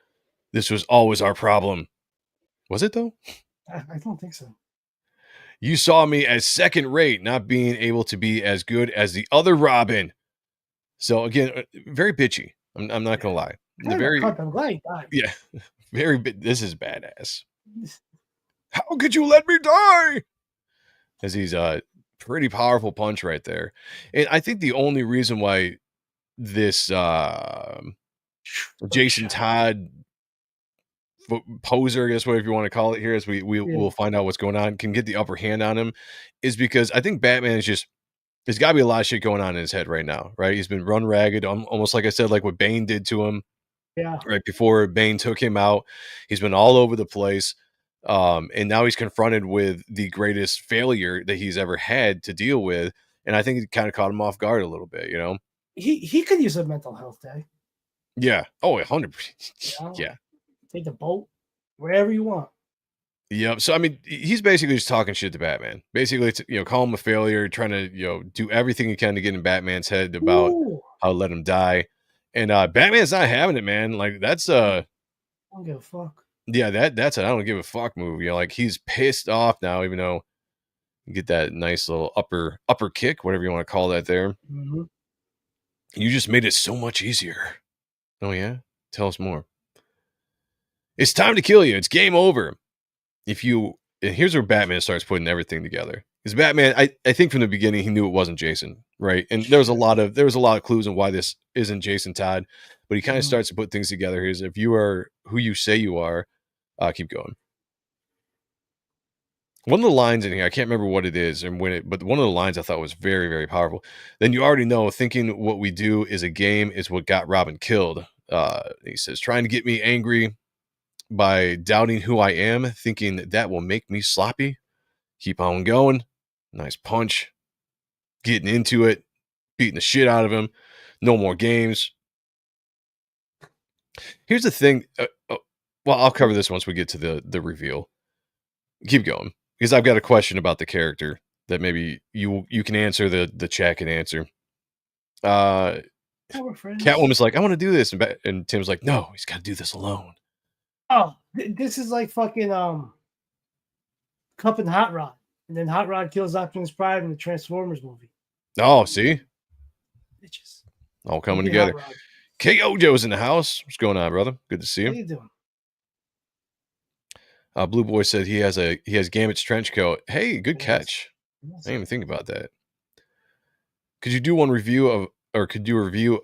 This was always our problem. Was it though? I don't think so. You saw me as second rate, not being able to be as good as the other Robin. So again, very bitchy. I'm not gonna lie. I'm glad he died. Yeah, this is badass. How could you let me die? As he's a pretty powerful punch right there. And I think the only reason why this Jason Todd poser, I guess whatever you want to call it here, as we'll find out what's going on, can get the upper hand on him, is because I think Batman is just, there's got to be a lot of shit going on in his head right now, right? He's been run ragged, almost like I said, like what Bane did to him. Yeah. Right before Bane took him out, he's been all over the place. And now he's confronted with the greatest failure that he's ever had to deal with. And I think it kind of caught him off guard a little bit, you know? He could use a mental health day. Yeah. Oh, 100%. Yeah. Take the boat, wherever you want. Yep. So, I mean, he's basically just talking shit to Batman. Basically, it's, call him a failure, trying to, do everything he can to get in Batman's head about how to let him die. And Batman's not having it, man. Like, that's I don't give a fuck. Yeah, that's an I don't give a fuck move. Like, he's pissed off now, even though you get that nice little upper kick, whatever you want to call that there. Mm-hmm. You just made it so much easier. Oh, yeah? Tell us more. It's time to kill you. It's game over. And here's where Batman starts putting everything together. Because Batman, I think from the beginning, he knew it wasn't Jason, right? And there was a lot of clues on why this isn't Jason Todd, but he kind of starts to put things together. Here's, if you are who you say you are, keep going. One of the lines in here, I can't remember what it is but one of the lines I thought was very, very powerful. Then you already know, thinking what we do is a game is what got Robin killed. He says, trying to get me angry by doubting who I am, thinking that will make me sloppy. Keep on going. Nice punch. Getting into it. Beating the shit out of him. No more games. Here's the thing. Well, I'll cover this once we get to the reveal. Keep going. Because I've got a question about the character that maybe you can answer, the chat can answer. Catwoman's like, I want to do this. And Tim's like, no, he's got to do this alone. Oh, this is like fucking Cup and Hot Rod. And then Hot Rod kills Optimus Prime in the Transformers movie. Oh, see? Bitches. All coming together. K.O. Joe's in the house. What's going on, brother? Good to see you. How you doing? Blue Boy said he has Gambit's trench coat. Hey, good catch. didn't even think about that. Could you do a review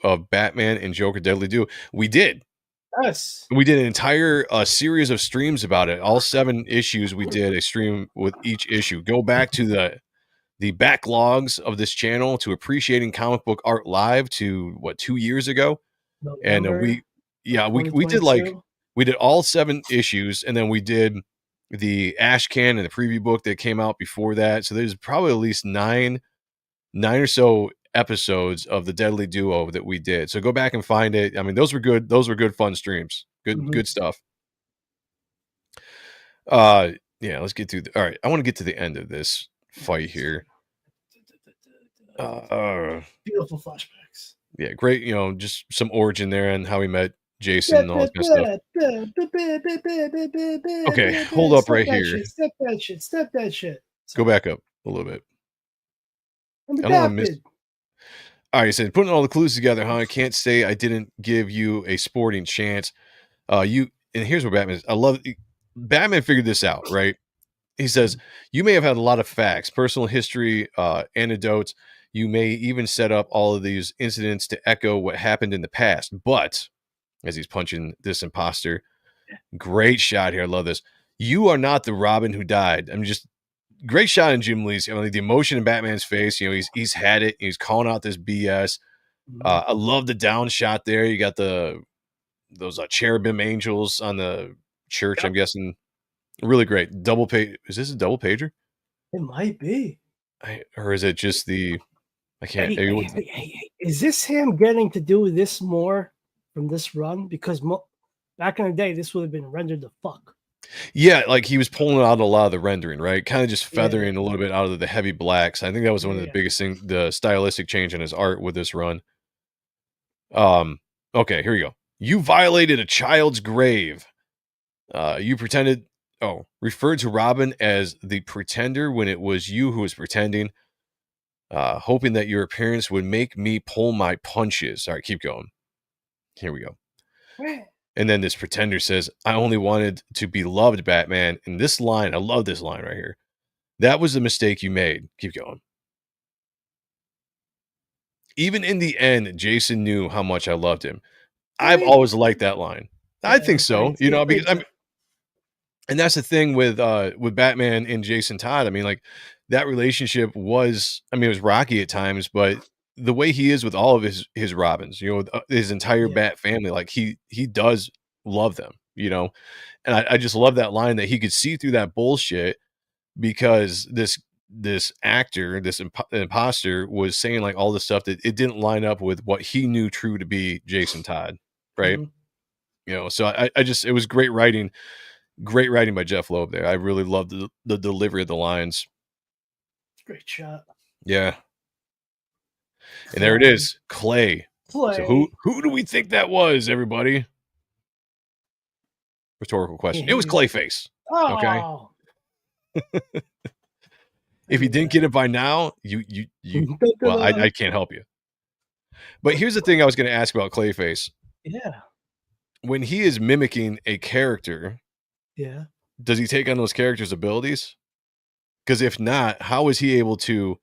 of Batman and Joker Deadly Duo? We did. Yes. We did an entire series of streams about it. All 7 issues, we did a stream with each issue. Go back to the backlogs of this channel to Appreciating Comic Book Art Live to 2 years ago. And November we did 2022. we did all 7 issues, and then we did the Ash Can and the preview book that came out before that. So there's probably at least 9 or so episodes of the Deadly Duo that we did. So go back and find it. I mean, those were good. Those were good, fun streams. Good stuff. Yeah, let's get through. All right, I want to get to the end of this fight here. Beautiful flashbacks. Yeah, great. Just some origin there and how he met Jason and all that kind of stuff. Okay, hold up right here. Step that shit. Go back up a little bit. I'm I don't want to miss. All right, he said, putting all the clues together, huh? I can't say I didn't give you a sporting chance. And here's where Batman is. Batman figured this out, right? He says, you may have had a lot of facts, personal history, anecdotes. You may even set up all of these incidents to echo what happened in the past. But, as he's punching this imposter, great shot here. I love this. You are not the Robin who died. Great shot in Jim Lee's. The emotion in Batman's face. He's had it. He's calling out this BS. I love the down shot there. You got those cherubim angels on the church. Yep. I'm guessing really great. Double page. Is this a double pager? It might be. Or is it just the? I can't. Hey, is this him getting to do this more from this run? Because back in the day, this would have been rendered the fuck. Yeah, like he was pulling out a lot of the rendering, right? Kind of just feathering a little bit out of the heavy blacks. I think that was one of the biggest things, the stylistic change in his art with this run. Okay, here we go. You violated a child's grave. You referred to Robin as the pretender when it was you who was pretending, hoping that your appearance would make me pull my punches. All right, keep going. Here we go. And then this pretender says, I only wanted to be loved, Batman. And this line, I love this line right here. That was the mistake you made. Keep going. Even in the end, Jason knew how much I loved him. I've always liked that line. I think so. Because and that's the thing with Batman and Jason Todd. I mean, like that relationship was, it was rocky at times, but the way he is with all of his Robins, his entire Bat family, like he does love them, and I just love that line that he could see through that bullshit because this actor, this imposter was saying like all the stuff that it didn't line up with what he knew true to be Jason Todd. Right. So I just, it was great writing by Jeff Loeb there. I really loved the delivery of the lines. Great shot. Yeah. And there it is, Clay. So who do we think that was, everybody? Rhetorical question. It was Clayface. Oh. Okay. If you didn't get it by now, you well, I can't help you. But here's the thing I was going to ask about Clayface. Yeah. When he is mimicking a character, does he take on those characters' abilities? Because if not, how is he able to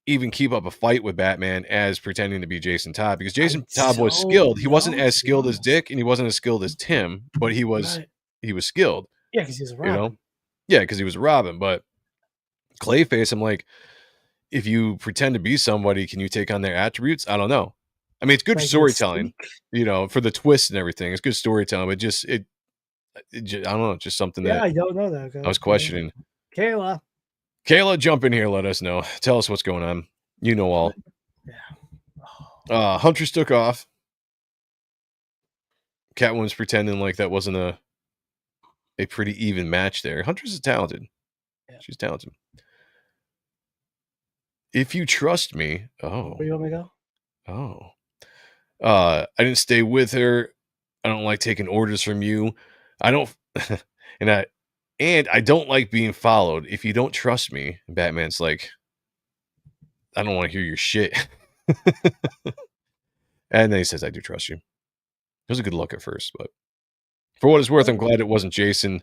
even keep up a fight with Batman as pretending to be Jason Todd? Because Jason Todd was skilled. He wasn't as skilled as Dick, and he wasn't as skilled as Tim, but he was skilled. Yeah, because he's a Robin. Yeah, because he was a Robin. But Clayface, I'm like, if you pretend to be somebody, can you take on their attributes? I don't know. I mean, it's good storytelling, for the twist and everything. It's good storytelling, but I don't know, just something that I don't know that. I was questioning. Kayla, jump in here. Let us know. Tell us what's going on. You know all. Yeah. Huntress took off. Catwoman's pretending like that wasn't a pretty even match there. Huntress is talented. Yeah. She's talented. If you trust me. Oh. Where you want me to go? Oh. I didn't stay with her. I don't like taking orders from you. I don't and I don't like being followed. If you don't trust me, Batman's like, I don't want to hear your shit. And then he says, I do trust you. It was a good look at first, but for what it's worth, I'm glad it wasn't Jason.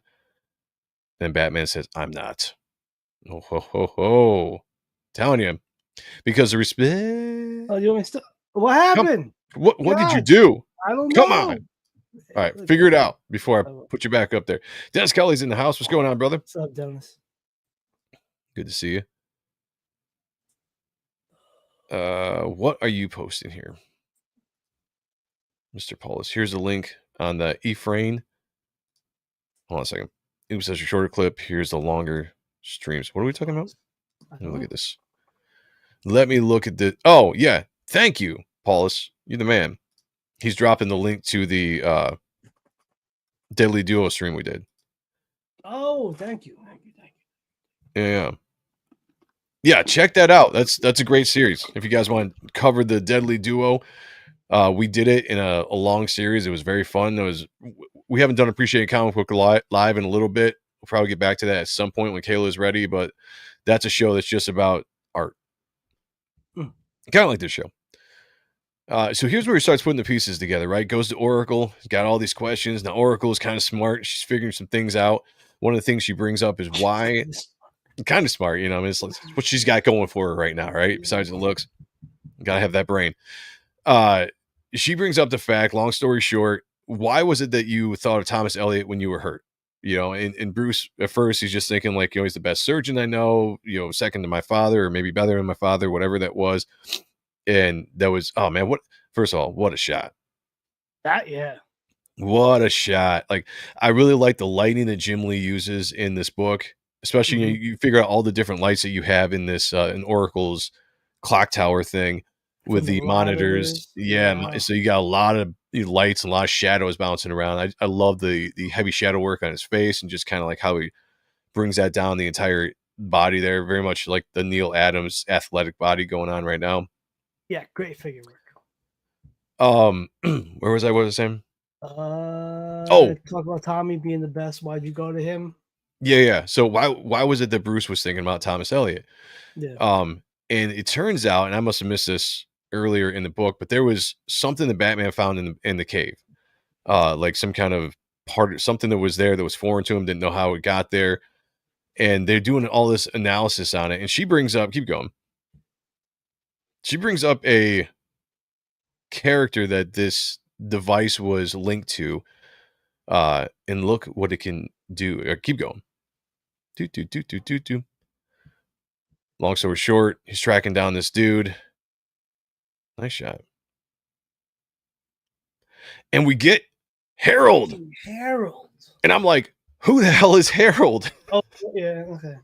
Then Batman says, I'm not. Oh, ho, ho, ho. Telling you. Because the respect. Oh, you want me to? What happened? What did you God, do? I don't Come know. on. All right, figure it out before I put you back up there. Dennis Kelly's in the house. What's going on, brother? What's up, Dennis? Good to see you. What are you posting here? Mr. Paulus. Here's the link on the Ephraim. Hold on a second. It says a shorter clip. Here's the longer streams. What are we talking about? Let me look at this. Let me look at the. Oh, yeah. Thank you, Paulus. You're the man. He's dropping the link to the Deadly Duo stream we did. Oh, thank you. Yeah. Yeah, check that out. That's a great series. If you guys want to cover the Deadly Duo, we did it in a long series. It was very fun. We haven't done Appreciating Comic Book live in a little bit. We'll probably get back to that at some point when Kayla is ready, but that's a show that's just about art. Kind of like this show. So here's where he starts putting the pieces together, right? Goes to Oracle. He's got all these questions. Now, Oracle is kind of smart. She's figuring some things out. One of the things she brings up is why... kind of smart, you know. I mean, it's what she's got going for her right now, right? Besides the looks, gotta have that brain. She brings up the fact, long story short, why was it that you thought of Thomas Elliot when you were hurt? You know, and Bruce at first he's just thinking like, you know, he's the best surgeon I know, you know, second to my father, or maybe better than my father, whatever that was. And that was, oh man, first of all, what a shot. What a shot. Like, I really like the lighting that Jim Lee uses in this book. Especially, you figure out all the different lights that you have in this in Oracle's clock tower thing with the monitors. Yeah, so you got a lot of lights and a lot of shadows bouncing around. I love the heavy shadow work on his face and just kind of like how he brings that down the entire body there. Very much like the Neil Adams athletic body going on right now. Yeah, great figure work. Where was I? What was I saying? Talk about Tommy being the best. Why'd you go to him? Yeah. So why was it that Bruce was thinking about Thomas Elliot? Yeah. And it turns out, and I must have missed this earlier in the book, but there was something that Batman found in the cave, like some kind of something that was there that was foreign to him, didn't know how it got there, and they're doing all this analysis on it. And she brings up, keep going. She brings up a character that this device was linked to, and look what it can do. Keep going. Do. Long story short, he's tracking down this dude. Nice shot. And we get Harold. And I'm like, who the hell is Harold? Oh, yeah, okay.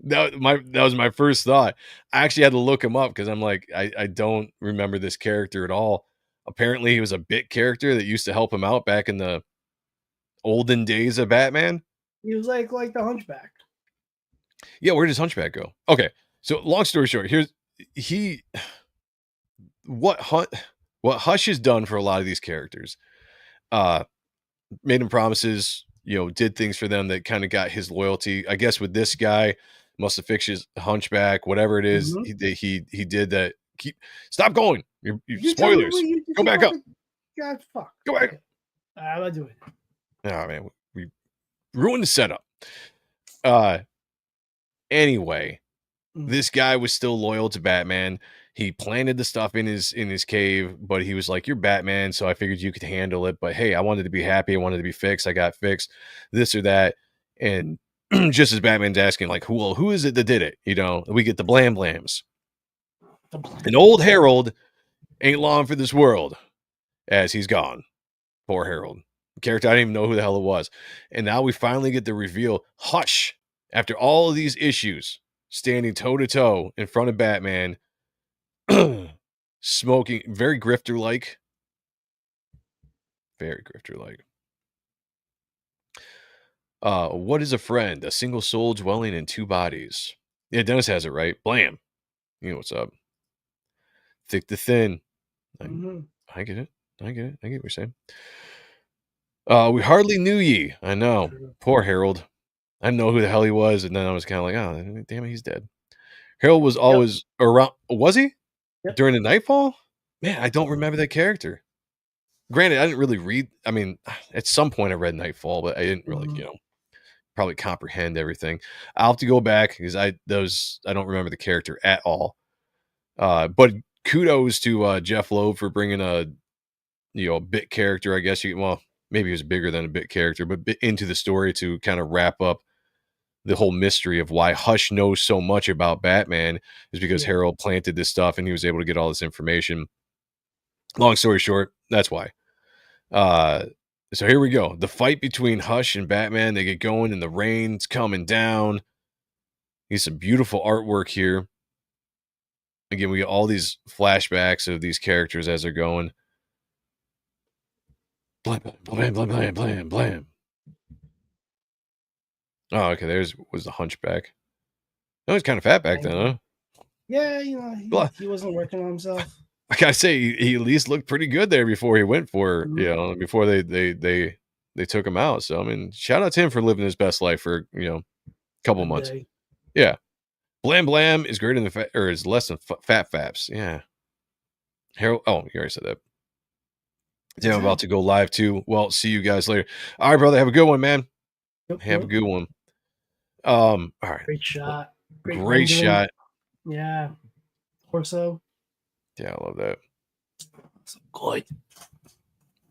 That was my first thought. I actually had to look him up because I'm like, I don't remember this character at all. Apparently, he was a bit character that used to help him out back in the olden days of Batman. He was like the Hunchback. Yeah, where does Hunchback go? Okay, so long story short, what Hush has done for a lot of these characters, made him promises, you know, did things for them that kind of got his loyalty. I guess with this guy, must have fixed his Hunchback, whatever it is, he did that. Stop going. You spoilers. Go back up. God, fuck. Go back. Okay. I'm not doing it. Oh man, we ruined the setup. Anyway, this guy was still loyal to Batman. He planted the stuff in his cave, but he was like, "You're Batman, so I figured you could handle it." But hey, I wanted to be happy. I wanted to be fixed. I got fixed. This or that, and just as Batman's asking, like, who is it that did it? You know, we get the blam blams. And old Harold ain't long for this world, as he's gone. Poor Harold. Character I didn't even know who the hell it was. And now we finally get the reveal. Hush, after all of these issues, standing toe to toe in front of Batman, smoking, very grifter like. What is a friend? A single soul dwelling in two bodies. Yeah, Dennis has it right. Blam. You know what's up. Thick to thin. I get it. I get what you're saying. We hardly knew ye. I know. Poor Harold. I didn't know who the hell he was, and then I was kind of like, oh, damn it, he's dead. Harold was always around. Was he? Yep. During the Nightfall? Man, I don't remember that character. Granted, I didn't really read. I mean, at some point I read Nightfall, but I didn't really, probably comprehend everything. I'll have to go back because I don't remember the character at all. But kudos to Jeff Loeb for bringing a bit character. I guess maybe he was bigger than a bit character, but into the story to kind of wrap up the whole mystery of why Hush knows so much about Batman is because Harold planted this stuff and he was able to get all this information. Long story short, that's why. So here we go. The fight between Hush and Batman, they get going and the rain's coming down. He's some beautiful artwork here. Again, we get all these flashbacks of these characters as they're going. Blam, blam, blam, blam, blam, blam, blam. Oh, okay. Was the Hunchback. That was kind of fat back then, huh? Yeah, he wasn't working on himself. I gotta say, he at least looked pretty good there before he went for, before they took him out. So I mean, shout out to him for living his best life for a couple months. Yeah, Blam Blam is greater than or is less than Fat Faps. Yeah, Harold. Oh, you already said that. Yeah, I'm about to go live too. Well, see you guys later. All right, brother. Have a good one, man. Have a good one. All right. Great shot. Great shot. Yeah. Torso. Yeah, I love that. So good.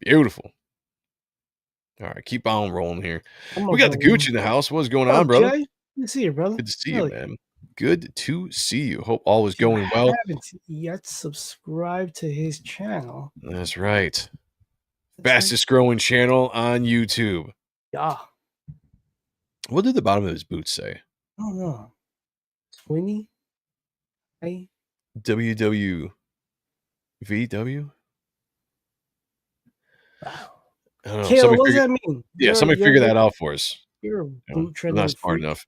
Beautiful. All right, keep on rolling here. We got the Gooch in the house. What's going on, brother? Jay? Good to see you, brother. Good to see you, man. Good to see you. Hope all is going well. I haven't yet subscribed to his channel. That's right. Fastest growing channel on YouTube. Yeah. What did the bottom of his boots say? I don't know. Sweeney? Hey. WWVW? Wow. I don't know. Kayla, what does that mean? Yeah, somebody figure that out for us. You're a boot I'm not smart enough.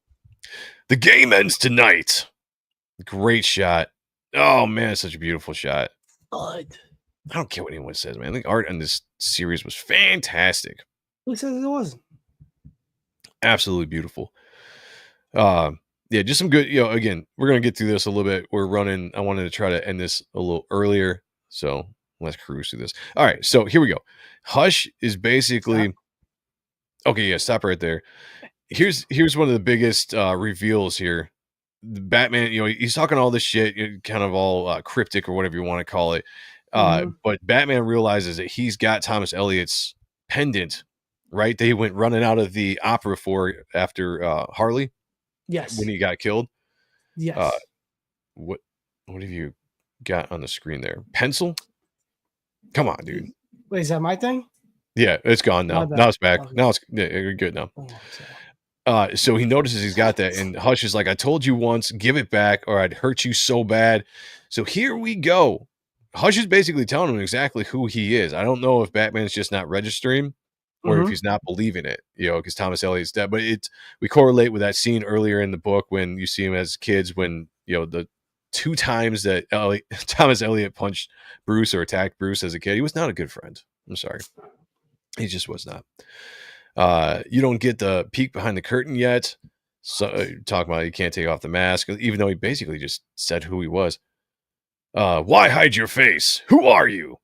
The game ends tonight. Great shot. Oh, man, such a beautiful shot. God. I don't care what anyone says, man. The art in this series was fantastic. Who says it wasn't? Absolutely beautiful. Yeah, just some good, again, we're going to get through this a little bit. We're running. I wanted to try to end this a little earlier. So let's cruise through this. All right. So here we go. Hush is basically, okay. Yeah. Stop right there. Here's one of the biggest reveals here. The Batman, he's talking all this shit, kind of all cryptic or whatever you want to call it. But Batman realizes that he's got Thomas Elliott's pendant, right? That he went running out of the opera for after Harley. Yes. When he got killed. Yes. What have you got on the screen there? Pencil? Come on, dude. Wait, is that my thing? Yeah, it's gone now. Now it's back. Okay. Now you're good now. So he notices he's got that, and Hush is like, I told you once, give it back, or I'd hurt you so bad. So here we go. Hush is basically telling him exactly who he is. I don't know if Batman's just not registering or if he's not believing it, because Thomas Elliott's dead. But we correlate with that scene earlier in the book when you see him as kids when, the 2 times that Thomas Elliott punched Bruce or attacked Bruce as a kid. He was not a good friend. I'm sorry. He just was not. You don't get the peek behind the curtain yet. So talking about he can't take off the mask, even though he basically just said who he was. Why hide your face? Who are you?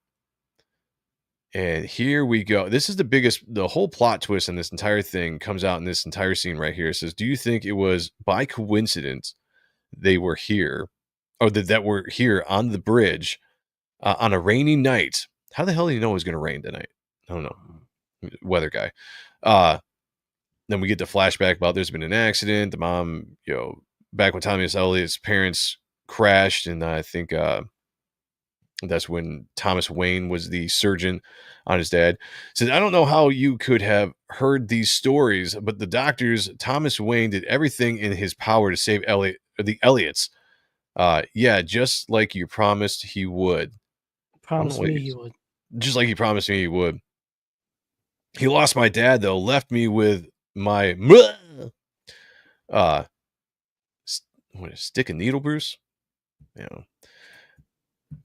And here we go. This is the whole plot twist in this entire thing comes out in this entire scene right here. It says, do you think it was by coincidence they were here, or that we're here on the bridge on a rainy night? How the hell do you know it was going to rain tonight? I don't know. Weather guy. Then we get the flashback about there's been an accident. The mom, back when Thomas Elliott's parents crashed, and I think that's when Thomas Wayne was the surgeon on his dad. Said, I don't know how you could have heard these stories, but the doctors, Thomas Wayne did everything in his power to save the Elliots. Yeah, just like you promised he would. Promised me he would. Just like he promised me he would. He lost my dad, though, left me with my stick and needle, Bruce.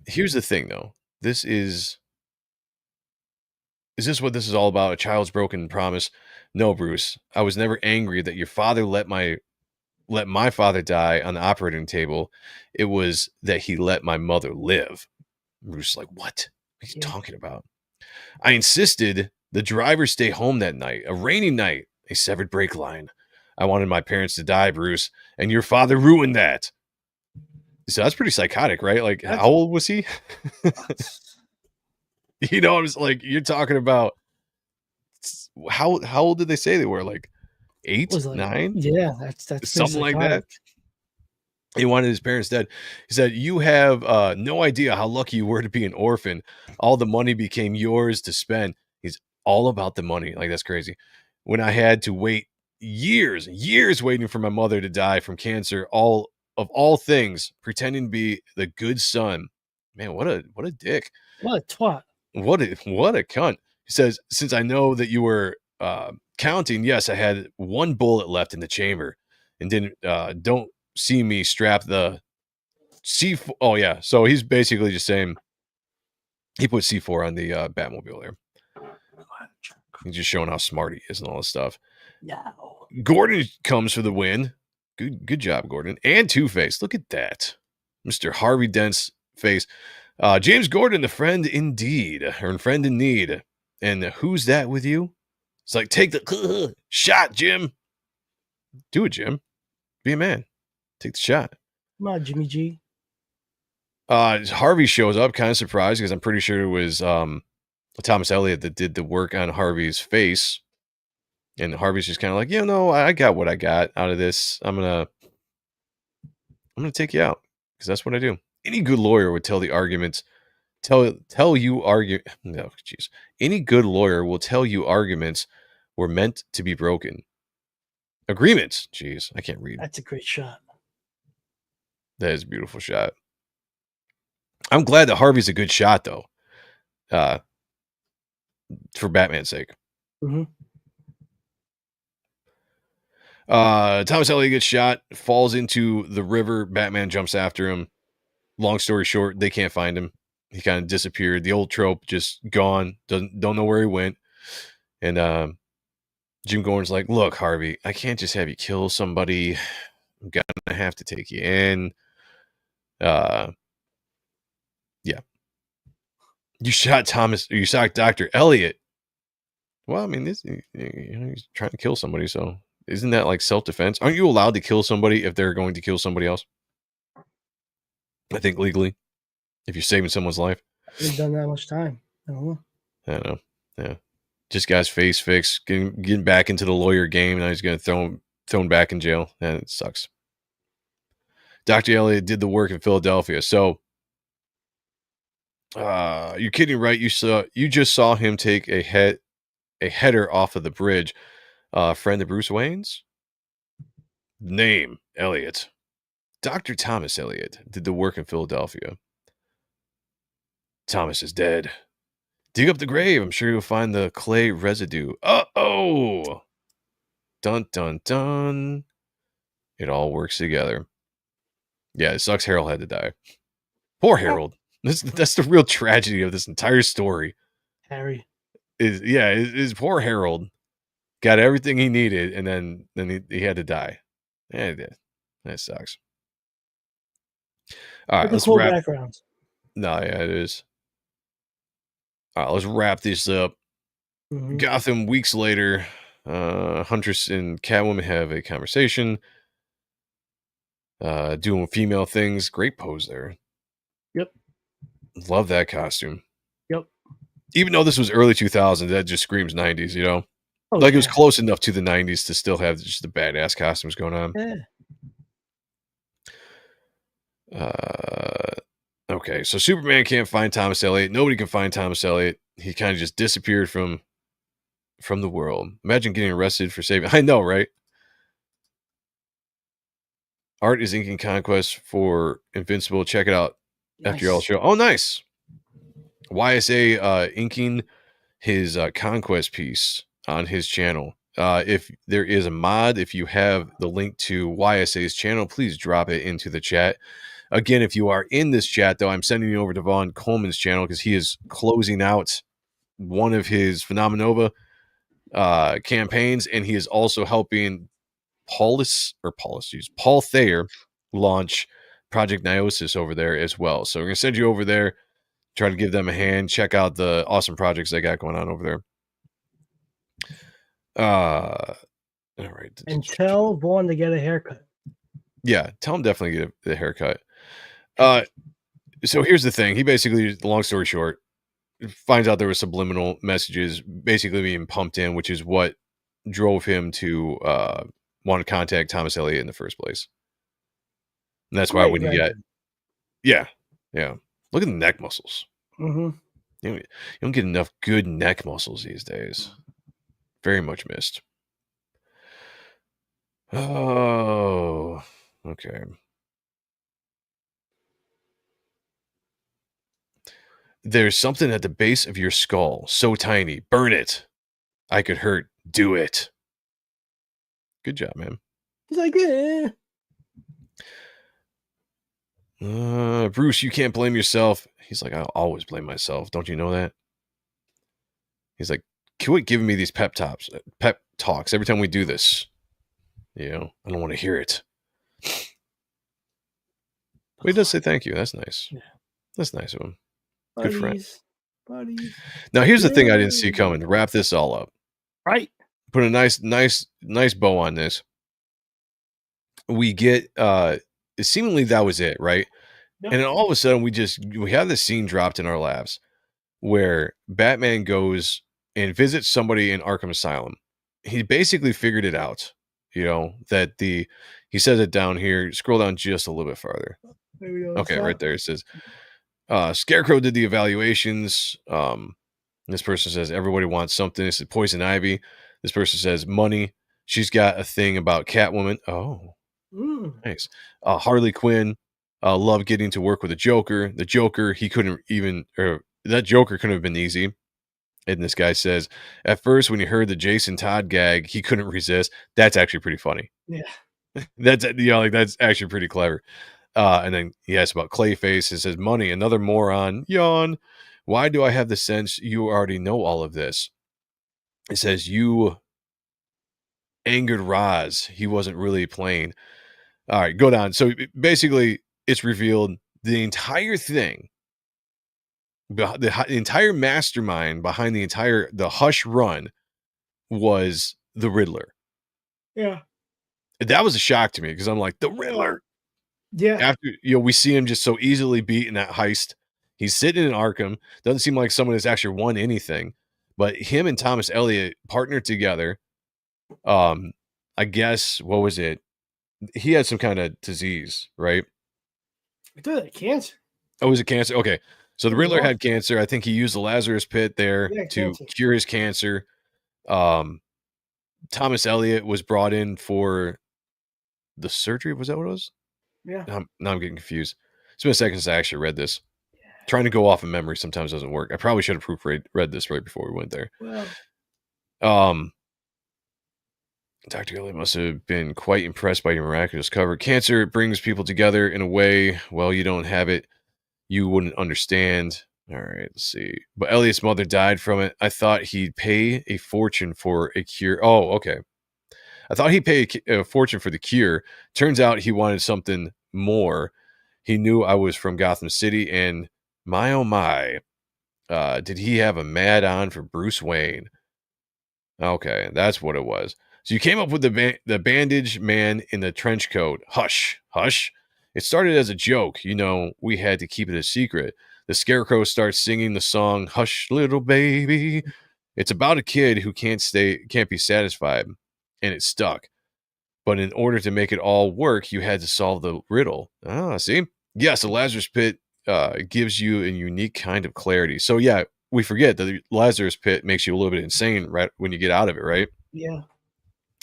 Here's the thing, though. Is this what this is all about? A child's broken promise? No, Bruce. I was never angry that your father let my father die on the operating table. It was that he let my mother live. Bruce is like, what are you talking about? I insisted the driver stay home that night, a rainy night, a severed brake line. I wanted my parents to die, Bruce, and your father ruined that. So that's pretty psychotic, right? Like, how old was he? You know, I was like, you're talking about how old did they say they were? Like 8, Was like, 9? yeah, that's pretty Something like that. psychotic. He wanted his parents dead. He said, you have no idea how lucky you were to be an orphan. All the money became yours to spend. He's all about the money. Like, that's crazy. When I had to wait years waiting for my mother to die from cancer, all things, pretending to be the good son. Man, what a dick. What a twat. What a cunt. He says, since I know that you were counting, yes, I had one bullet left in the chamber and don't see me strap the C4. Oh yeah. So he's basically just saying he put C4 on the Batmobile there. He's just showing how smart he is and all this stuff. No. Gordon comes for the win. Good job, Gordon. And Two-Face. Look at that. Mr. Harvey Dent's face. James Gordon, the friend indeed, or friend in need. And who's that with you? It's like, take the shot, Jim. Do it, Jim. Be a man. Take the shot. Come on, Jimmy G. Harvey shows up, kind of surprised, because I'm pretty sure it was Thomas Elliott that did the work on Harvey's face. And Harvey's just kind of like, yeah, no, I got what I got out of this. I'm gonna take you out, because that's what I do. Any good lawyer would tell the arguments. Tell you argue. No, jeez. Any good lawyer will tell you arguments were meant to be broken. Agreements. Jeez, I can't read. That's a great shot. That is a beautiful shot. I'm glad that Harvey's a good shot, though. For Batman's sake. Mm-hmm. Thomas Elliott gets shot, falls into the river. Batman jumps after him. Long story short, they can't find him. He kind of disappeared. The old trope, just gone. Don't know where he went. And Jim Gordon's like, look, Harvey, I can't just have you kill somebody. I'm gonna have to take you in. Yeah. You shot Dr. Elliott. Well, I mean, he's trying to kill somebody, so isn't that like self-defense? Aren't you allowed to kill somebody if they're going to kill somebody else? I think legally, if you're saving someone's life. We've done that much time. I don't know. I don't know. Yeah. Just guy's face fixed, getting back into the lawyer game. Now he's going to thrown back in jail. And it sucks. Dr. Elliott did the work in Philadelphia. So, you're kidding, right? You just saw him take a header off of the bridge. Friend of Bruce Wayne's? Name, Elliott. Dr. Thomas Elliott did the work in Philadelphia. Thomas is dead. Dig up the grave. I'm sure you'll find the clay residue. Uh-oh! Dun, dun, dun. It all works together. Yeah, it sucks Harold had to die. Poor Harold. That's the real tragedy of this entire story. Harry. Is poor Harold got everything he needed, and then he had to die. Yeah, he did. That sucks. All right, let's cool wrap. backgrounds. No, yeah, it is. All right, let's wrap this up. Mm-hmm. Gotham weeks later, Huntress and Catwoman have a conversation. Doing female things. Great pose there. Yep. Love that costume. Yep. Even though this was early 2000s, that just screams 90s, you know? Oh, like, it was close enough to the 90s to still have just the badass costumes going on. Yeah. Okay, so Superman can't find Thomas Elliott. Nobody can find Thomas Elliott. He kind of just disappeared from the world. Imagine getting arrested for saving. I know, right? Art is inking Conquest for Invincible. Check it out after y'all show. Oh, nice. YSA inking his Conquest piece on his channel. If there is a mod, if you have the link to YSA's channel, please drop it into the chat. Again, if you are in this chat, though, I'm sending you over to Vaughn Coleman's channel because he is closing out one of his Phenomenova campaigns, and he is also helping Paul Thayer launch Project Niosis over there as well. So we're going to send you over there, try to give them a hand, check out the awesome projects they got going on over there. All right. And tell Vaughn to get a haircut. Yeah, tell him definitely get the haircut. So here's the thing. He basically, long story short, finds out there were subliminal messages basically being pumped in, which is what drove him to want to contact Thomas Elliot in the first place. And that's why when you get, yeah, look at the neck muscles. Mm-hmm. You don't get enough good neck muscles these days. Very much missed. Oh, okay. There's something at the base of your skull, so tiny. Burn it. I could hurt. Do it. Good job, man. He's like, eh. Bruce, you can't blame yourself. He's like, I'll always blame myself. Don't you know that? He's like, quit giving me these pep talks every time we do this. You know, I don't want to hear it. But he does say thank you. That's nice. Yeah. That's nice of him. Good friend. Buddies. Now, here's the thing I didn't see coming. To wrap this all up. Right. Put a nice bow on this. We get seemingly that was it, right? Yep. And then all of a sudden we have this scene dropped in our laps where Batman goes and visits somebody in Arkham Asylum. He basically figured it out, you know, that he says it down here. Scroll down just a little bit farther. There we go. Okay, right there. It says Scarecrow did the evaluations. This person says everybody wants something. This is Poison Ivy. This person says money. She's got a thing about Catwoman. Oh, nice. Harley Quinn. Love getting to work with the Joker. The Joker, that Joker couldn't have been easy. And this guy says, at first, when he heard the Jason Todd gag, he couldn't resist. That's actually pretty funny. Yeah. That's actually pretty clever. And then he asks about Clayface. It says, money, another moron. Yawn. Why do I have the sense you already know all of this? It says, you angered Roz. He wasn't really playing. All right, go down. So basically, it's revealed the entire thing, the entire mastermind behind the Hush run was the Riddler. Yeah. That was a shock to me because I'm like, the Riddler. Yeah. After, we see him just so easily beat in that heist. He's sitting in Arkham. Doesn't seem like someone has actually won anything. But him and Thomas Elliot partnered together. I guess, what was it? He had some kind of disease, right? I thought it cancer. Oh, was it cancer? Okay. So the Riddler had cancer. I think he used the Lazarus Pit there to cure his cancer. Thomas Elliot was brought in for the surgery. Was that what it was? Yeah. Now I'm getting confused. It's been a second since I actually read this. Yeah. Trying to go off of memory sometimes doesn't work. I probably should have proofread this right before we went there. Well. Dr. Elliot must have been quite impressed by your miraculous cover. Cancer brings people together in a way, well, you don't have it, you wouldn't understand. All right, let's see. But Elliot's mother died from it. I thought he'd pay a fortune for a cure. Oh, okay. I thought he'd pay a fortune for the cure. Turns out he wanted something more. He knew I was from Gotham City, and my oh my, did he have a mad on for Bruce Wayne? Okay, that's what it was. So you came up with the bandage man in the trench coat. Hush, hush. It started as a joke. We had to keep it a secret. The Scarecrow starts singing the song, Hush, Little Baby. It's about a kid who can't be satisfied, and it stuck. But in order to make it all work, you had to solve the riddle. See? Yes, the Lazarus Pit gives you a unique kind of clarity. So yeah, we forget that the Lazarus Pit makes you a little bit insane right when you get out of it, right? Yeah.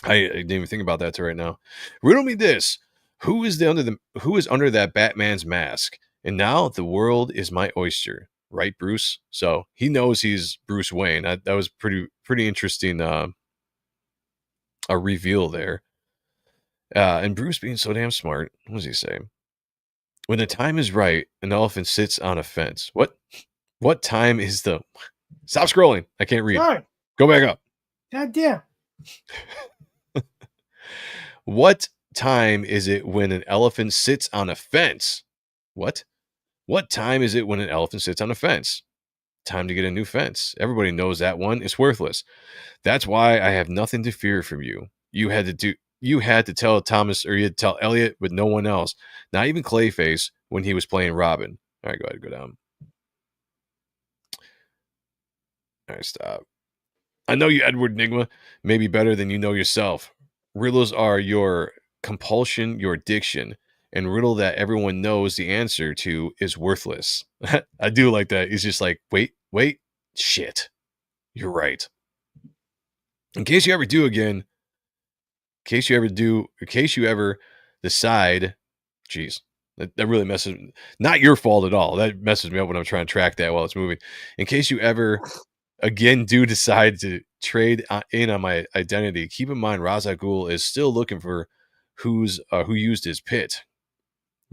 I didn't even think about that till right now. Riddle me this: who is under that Batman's mask? And now the world is my oyster, right, Bruce? So he knows he's Bruce Wayne. That was pretty interesting. A reveal there. And Bruce being so damn smart. What does he say? When the time is right, an elephant sits on a fence. What time is the? Stop scrolling. I can't read. Sorry. Go back up. God damn. What time is it when an elephant sits on a fence? What time is it when an elephant sits on a fence? Time to get a new fence. Everybody knows that one is worthless. That's why I have nothing to fear from you. You had to tell Thomas, or you had to tell Elliot, but no one else. Not even Clayface when he was playing Robin. All right, go ahead, go down. All right, stop. I know you, Edward Nigma, maybe better than you know yourself. Riddles are your compulsion, your addiction, and riddle that everyone knows the answer to is worthless. I do like that. He's just like, wait, shit. You're right. In case you ever do again, in case you ever decide, geez, that really messes, not your fault at all. That messes me up when I'm trying to track that while it's moving. In case you ever again do decide to trade in on my identity, keep in mind Ra's al Ghul is still looking for who used his pit.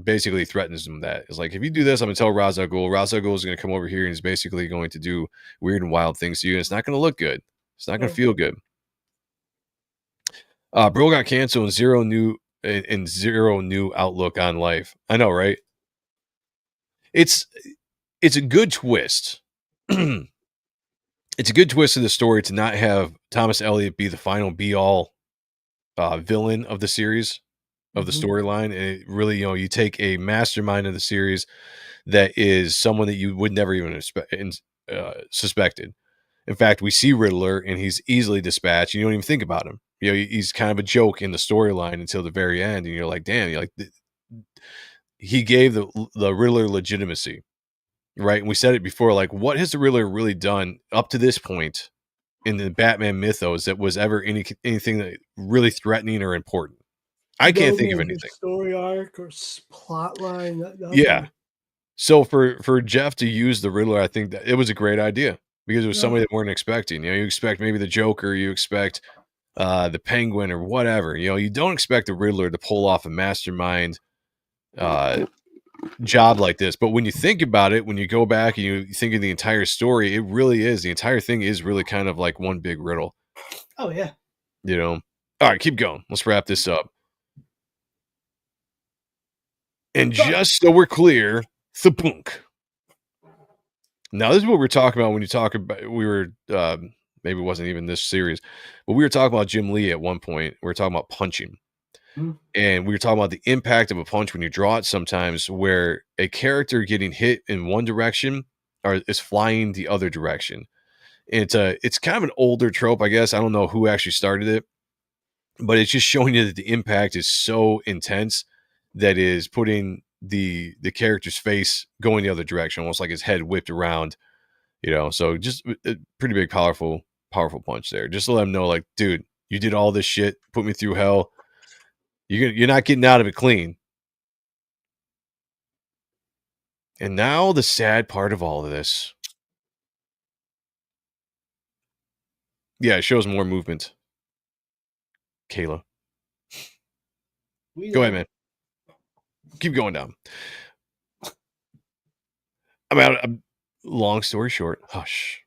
Basically threatens him that. It's like, if you do this, I'm gonna tell Ra's al Ghul. Ra's al Ghul is gonna come over here and he's basically going to do weird and wild things to you. And it's not gonna look good. It's not gonna feel good. Bro got canceled and zero new outlook on life. I know, right? It's a good twist. It's a good twist of the story to not have Thomas Elliot be the final be-all villain of the series, of the storyline. And it really, you take a mastermind of the series that is someone that you would never even suspected. In fact, we see Riddler and he's easily dispatched. You don't even think about him. He's kind of a joke in the storyline until the very end. And you're like, damn, he gave the Riddler legitimacy. Right. And we said it before, like, what has the Riddler really done up to this point in the Batman mythos that was ever anything that really threatening or important? I can't think of anything. Story arc or plot line. Yeah. So for Jeff to use the Riddler, I think that it was a great idea because it was somebody that weren't expecting. You expect maybe the Joker, you expect the Penguin or whatever. You don't expect the Riddler to pull off a mastermind job like this. But when you think about it, when you go back and you think of the entire story, it really is. The entire thing is really kind of like one big riddle. Oh, yeah. All right, keep going. Let's wrap this up. And just so we're clear, thapunk. Now, this is what we're talking about when you talk about, maybe it wasn't even this series, but we were talking about Jim Lee at one point. We were talking about punching. And we were talking about the impact of a punch when you draw it sometimes, where a character getting hit in one direction is flying the other direction. And it's kind of an older trope, I guess. I don't know who actually started it, but it's just showing you that the impact is so intense that is putting the character's face going the other direction, almost like his head whipped around, So just a pretty big, powerful punch there. Just to let him know, like, dude, you did all this shit, put me through hell. You're not getting out of it clean. And now the sad part of all of this. Yeah, it shows more movement. Kayla. Go ahead, man. Keep going down. Long story short, hush.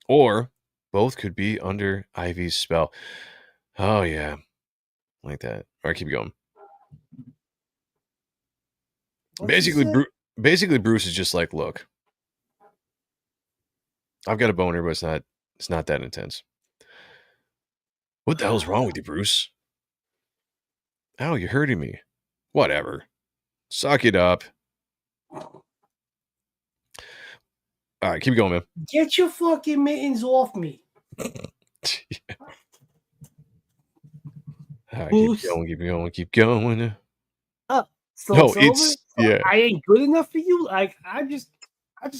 Or both could be under Ivy's spell. Oh, yeah. Like that. All right, keep going. Basically, Bruce is just like, look, I've got a boner, but it's not that intense. What the hell's wrong with you, Bruce? Ow, you're hurting me. Whatever. Suck it up. All right, keep going, man. Get your fucking mittens off me. Yeah. All right, keep going. So No, it's over? yeah. I ain't good enough for you. Like, I just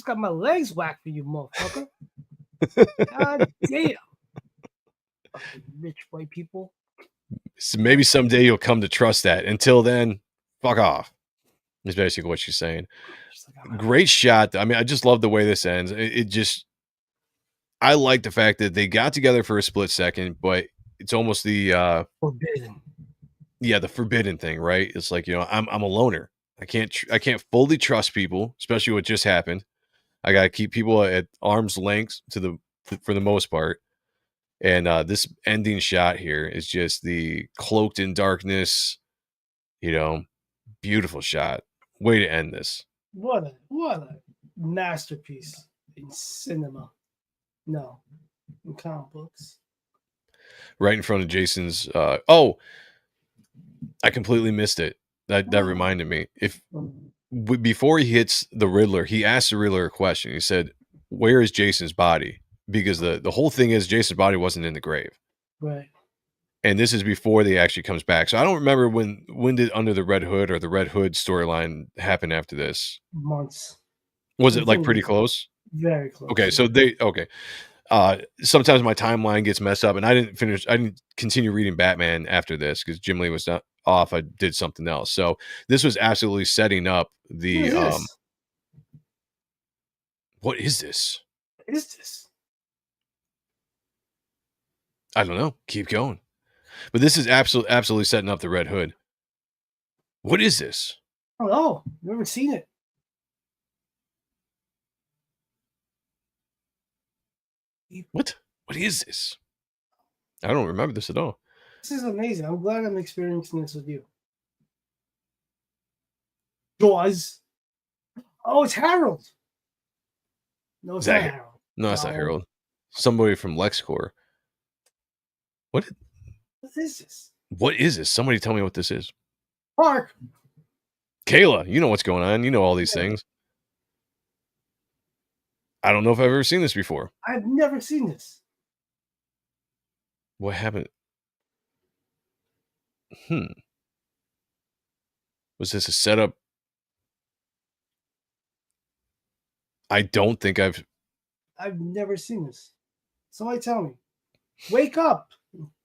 got my legs whacked for you, motherfucker. God damn. Fucking rich white people. So maybe someday you'll come to trust that. Until then, fuck off. Is basically what she's saying. Great shot. I mean, I just love the way this ends. I like the fact that they got together for a split second, but it's almost the forbidden. Yeah, the forbidden thing, right? It's like, I'm a loner. I can't fully trust people, especially what just happened. I got to keep people at arm's length for the most part. And this ending shot here is just the cloaked in darkness, beautiful shot. Way to end this. What a masterpiece in cinema. No, in comic books. right in front of Jason's. Oh, I completely missed it. That reminded me. Before he hits the Riddler, he asked the Riddler a question. He said, "Where is Jason's body?" Because the whole thing is Jason's body wasn't in the grave. Right. And this is before they actually comes back. So I don't remember when did Under the Red Hood or the Red Hood storyline happen after this. Months. Was it like pretty close? Very close. Okay, so sometimes my timeline gets messed up, and I didn't continue reading Batman after this because Jim Lee was not off. I did something else. So this was absolutely setting up the what is this? What is this? I don't know. Keep going. But this is absolutely setting up the Red Hood. What is this? Oh no, never seen it. What is this? I don't remember this at all. This is amazing. I'm glad I'm experiencing this with you. Jaws. Oh, it's Harold. No, it's not Harold. No, it's not Harold. Somebody from LexCorp. What is this? What is this? Somebody tell me what this is. Mark. Kayla, you know what's going on. You know all these things. I don't know if I've ever seen this before. I've never seen this. What happened? Was this a setup? I don't think I've never seen this. Somebody tell me. Wake up.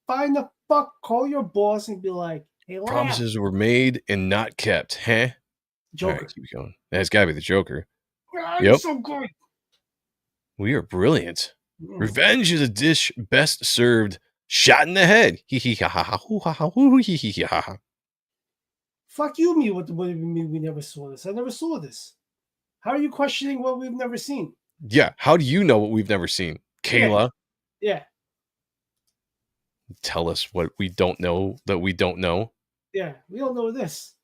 Find the fuck. Call your boss and be like, hey, promises were made and not kept. Huh? Joker. All right, keep going. That's got to be the Joker. Yep. So good. We are brilliant. Revenge is a dish best served shot in the head. Fuck you, me. What do you mean we never saw this? I never saw this. How are you questioning what we've never seen? Yeah. How do you know what we've never seen? Kayla. Yeah. Tell us what we don't know that we don't know. Yeah. We don't know this.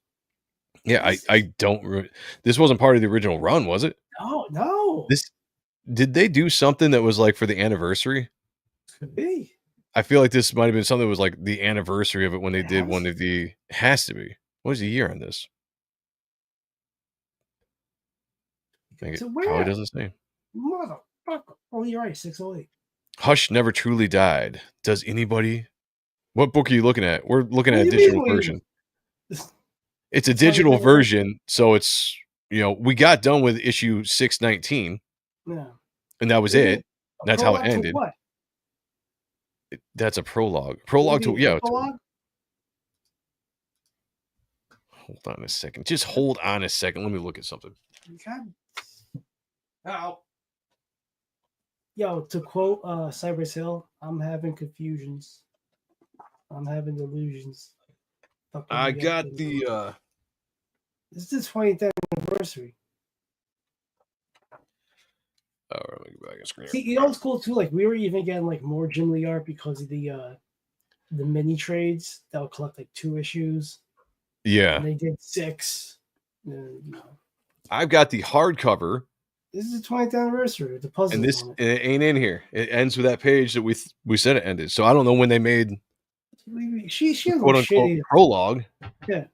Yeah. I don't. This wasn't part of the original run, was it? No. Did they do something that was like for the anniversary? Could be. I feel like this might have been something that was like the anniversary of it when they did one of the. Has to be. What was the year on this? It probably doesn't say. Motherfucker. Oh, you're right. 608. Hush never truly died. Does anybody? What book are you looking at? We're looking at a digital version. It's a digital version, so it's we got done with issue 619. Yeah. And that was it. That's how it ended. What? That's a prologue. Prologue to prologue? Hold on a second. Just hold on a second. Let me look at something. Okay. Ow. Yo, to quote Cypress Hill, I'm having confusions. I'm having delusions. I got the This is the 20th anniversary. Oh, let me go back and screen. See, it's cool too. Like we were even getting like more Jim Lee art because of the mini trades that would collect like 2 issues. Yeah, and they did 6. I've got the hardcover. This is the 20th anniversary. The puzzle, and this it ain't in here. It ends with that page that we said it ended. So I don't know when they made. She quote unquote prologue. Yeah.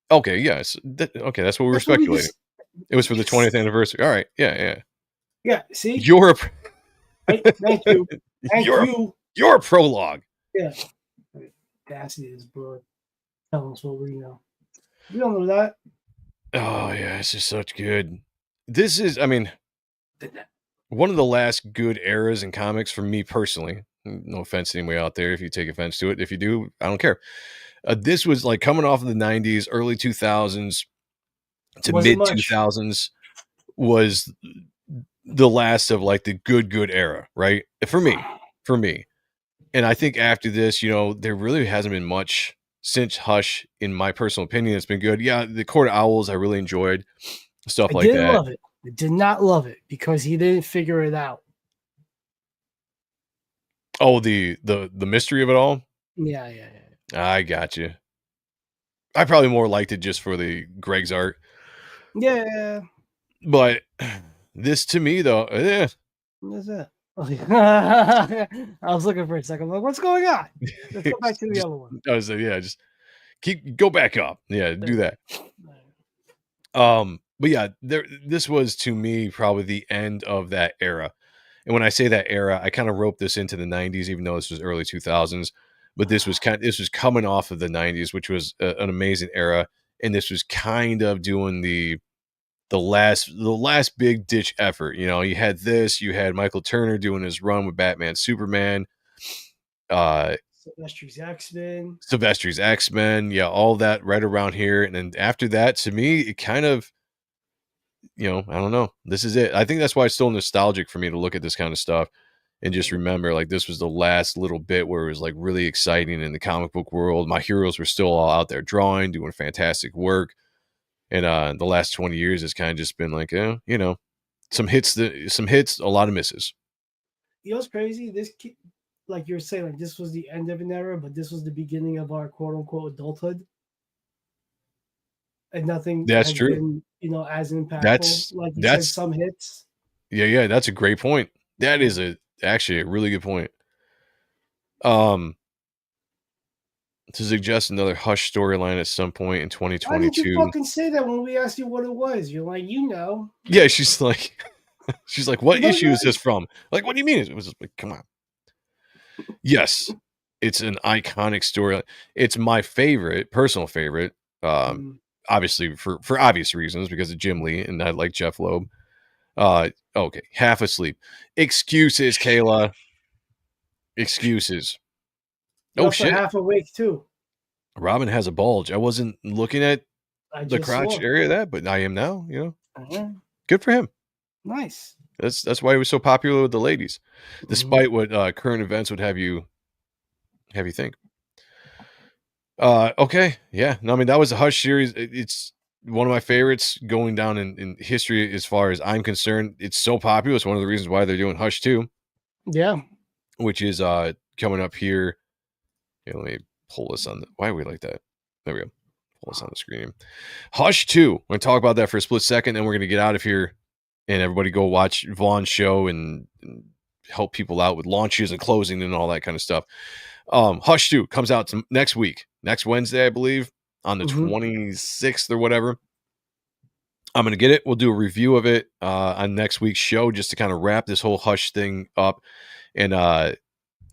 Okay. Yes. Okay. That's what we were speculating. It was for the 20th anniversary. All right. Yeah. Yeah. See, you're a. Thank you. You're a prologue. Yeah. Audacity is broad. Tell us what we know. We don't know that. Oh yeah, this is such good. This is, I mean, one of the last good eras in comics for me personally. No offense to anybody out there if you take offense to it. If you do, I don't care. This was like coming off of the 90s, early 2000s to mid 2000s was the last of like the good era, right? For me. And I think after this, there really hasn't been much since Hush, in my personal opinion. It's been good. Yeah, the Court of Owls I really enjoyed, stuff like that. I didn't love it. I did not love it because he didn't figure it out. Oh, the mystery of it all? Yeah. I got you. I probably more liked it just for the Greg's art. Yeah. But this to me though, What is that? I was looking for a second. I'm like, what's going on? Let's go back to the Just- other one. I was like, yeah, just go back up. Yeah, do that. But yeah, this was to me probably the end of that era. And when I say that era, I kind of roped this into the 90s, even though this was early 2000s. But this was coming off of the 90s, which was an amazing era. And this was kind of doing the last big ditch effort. You know, you had Michael Turner doing his run with Batman, Superman, Sylvester's X-Men. yeah, all that right around here. And then after that, to me, it kind of, you know, I don't know. This is it. I think that's why it's still nostalgic for me to look at this kind of stuff and just remember, like, this was the last little bit where it was like really exciting in the comic book world. My heroes were still all out there drawing, doing fantastic work. And the last 20 years has kind of just been like, you know, some hits, a lot of misses. You know what's crazy? Like you were saying, like this was the end of an era, but this was the beginning of our quote unquote adulthood. And nothing That's has true. been, you know, as impactful. That's Like you said, some hits. yeah. That's a great point. That is actually a really good point. To suggest another Hush storyline at some point in Why 2022. didn't you fucking say that when we asked you what it was? You're like, you know. Yeah, she's like, what No, issue no. is this from? Like, what do you mean? It was just like, come on. Yes, it's an iconic story. It's my personal favorite. Obviously for obvious reasons because of Jim Lee and I like Jeff Loeb. Okay, half asleep. Excuses, Kayla. Excuses. You're Oh also shit. half awake too. Robin has a bulge. I wasn't looking at the crotch saw. area of that, but I am now, you know. Uh-huh. Good for him. Nice. That's why he was so popular with the ladies, despite what current events would have you think. Okay, yeah. No, I mean that was the Hush series. It's one of my favorites going down in history as far as I'm concerned. It's so popular. It's one of the reasons why they're doing Hush 2. Yeah. Which is coming up here. Okay, let me pull this on. Why are we like that? There we go. Pull this on the screen. Hush 2. We're going to talk about that for a split second, and we're going to get out of here. And everybody go watch Vaughn's show and help people out with launches and closing and all that kind of stuff. Hush 2 comes out next week. Next Wednesday, I believe, on the 26th or whatever. I'm going to get it. We'll do a review of it on next week's show just to kind of wrap this whole Hush thing up. And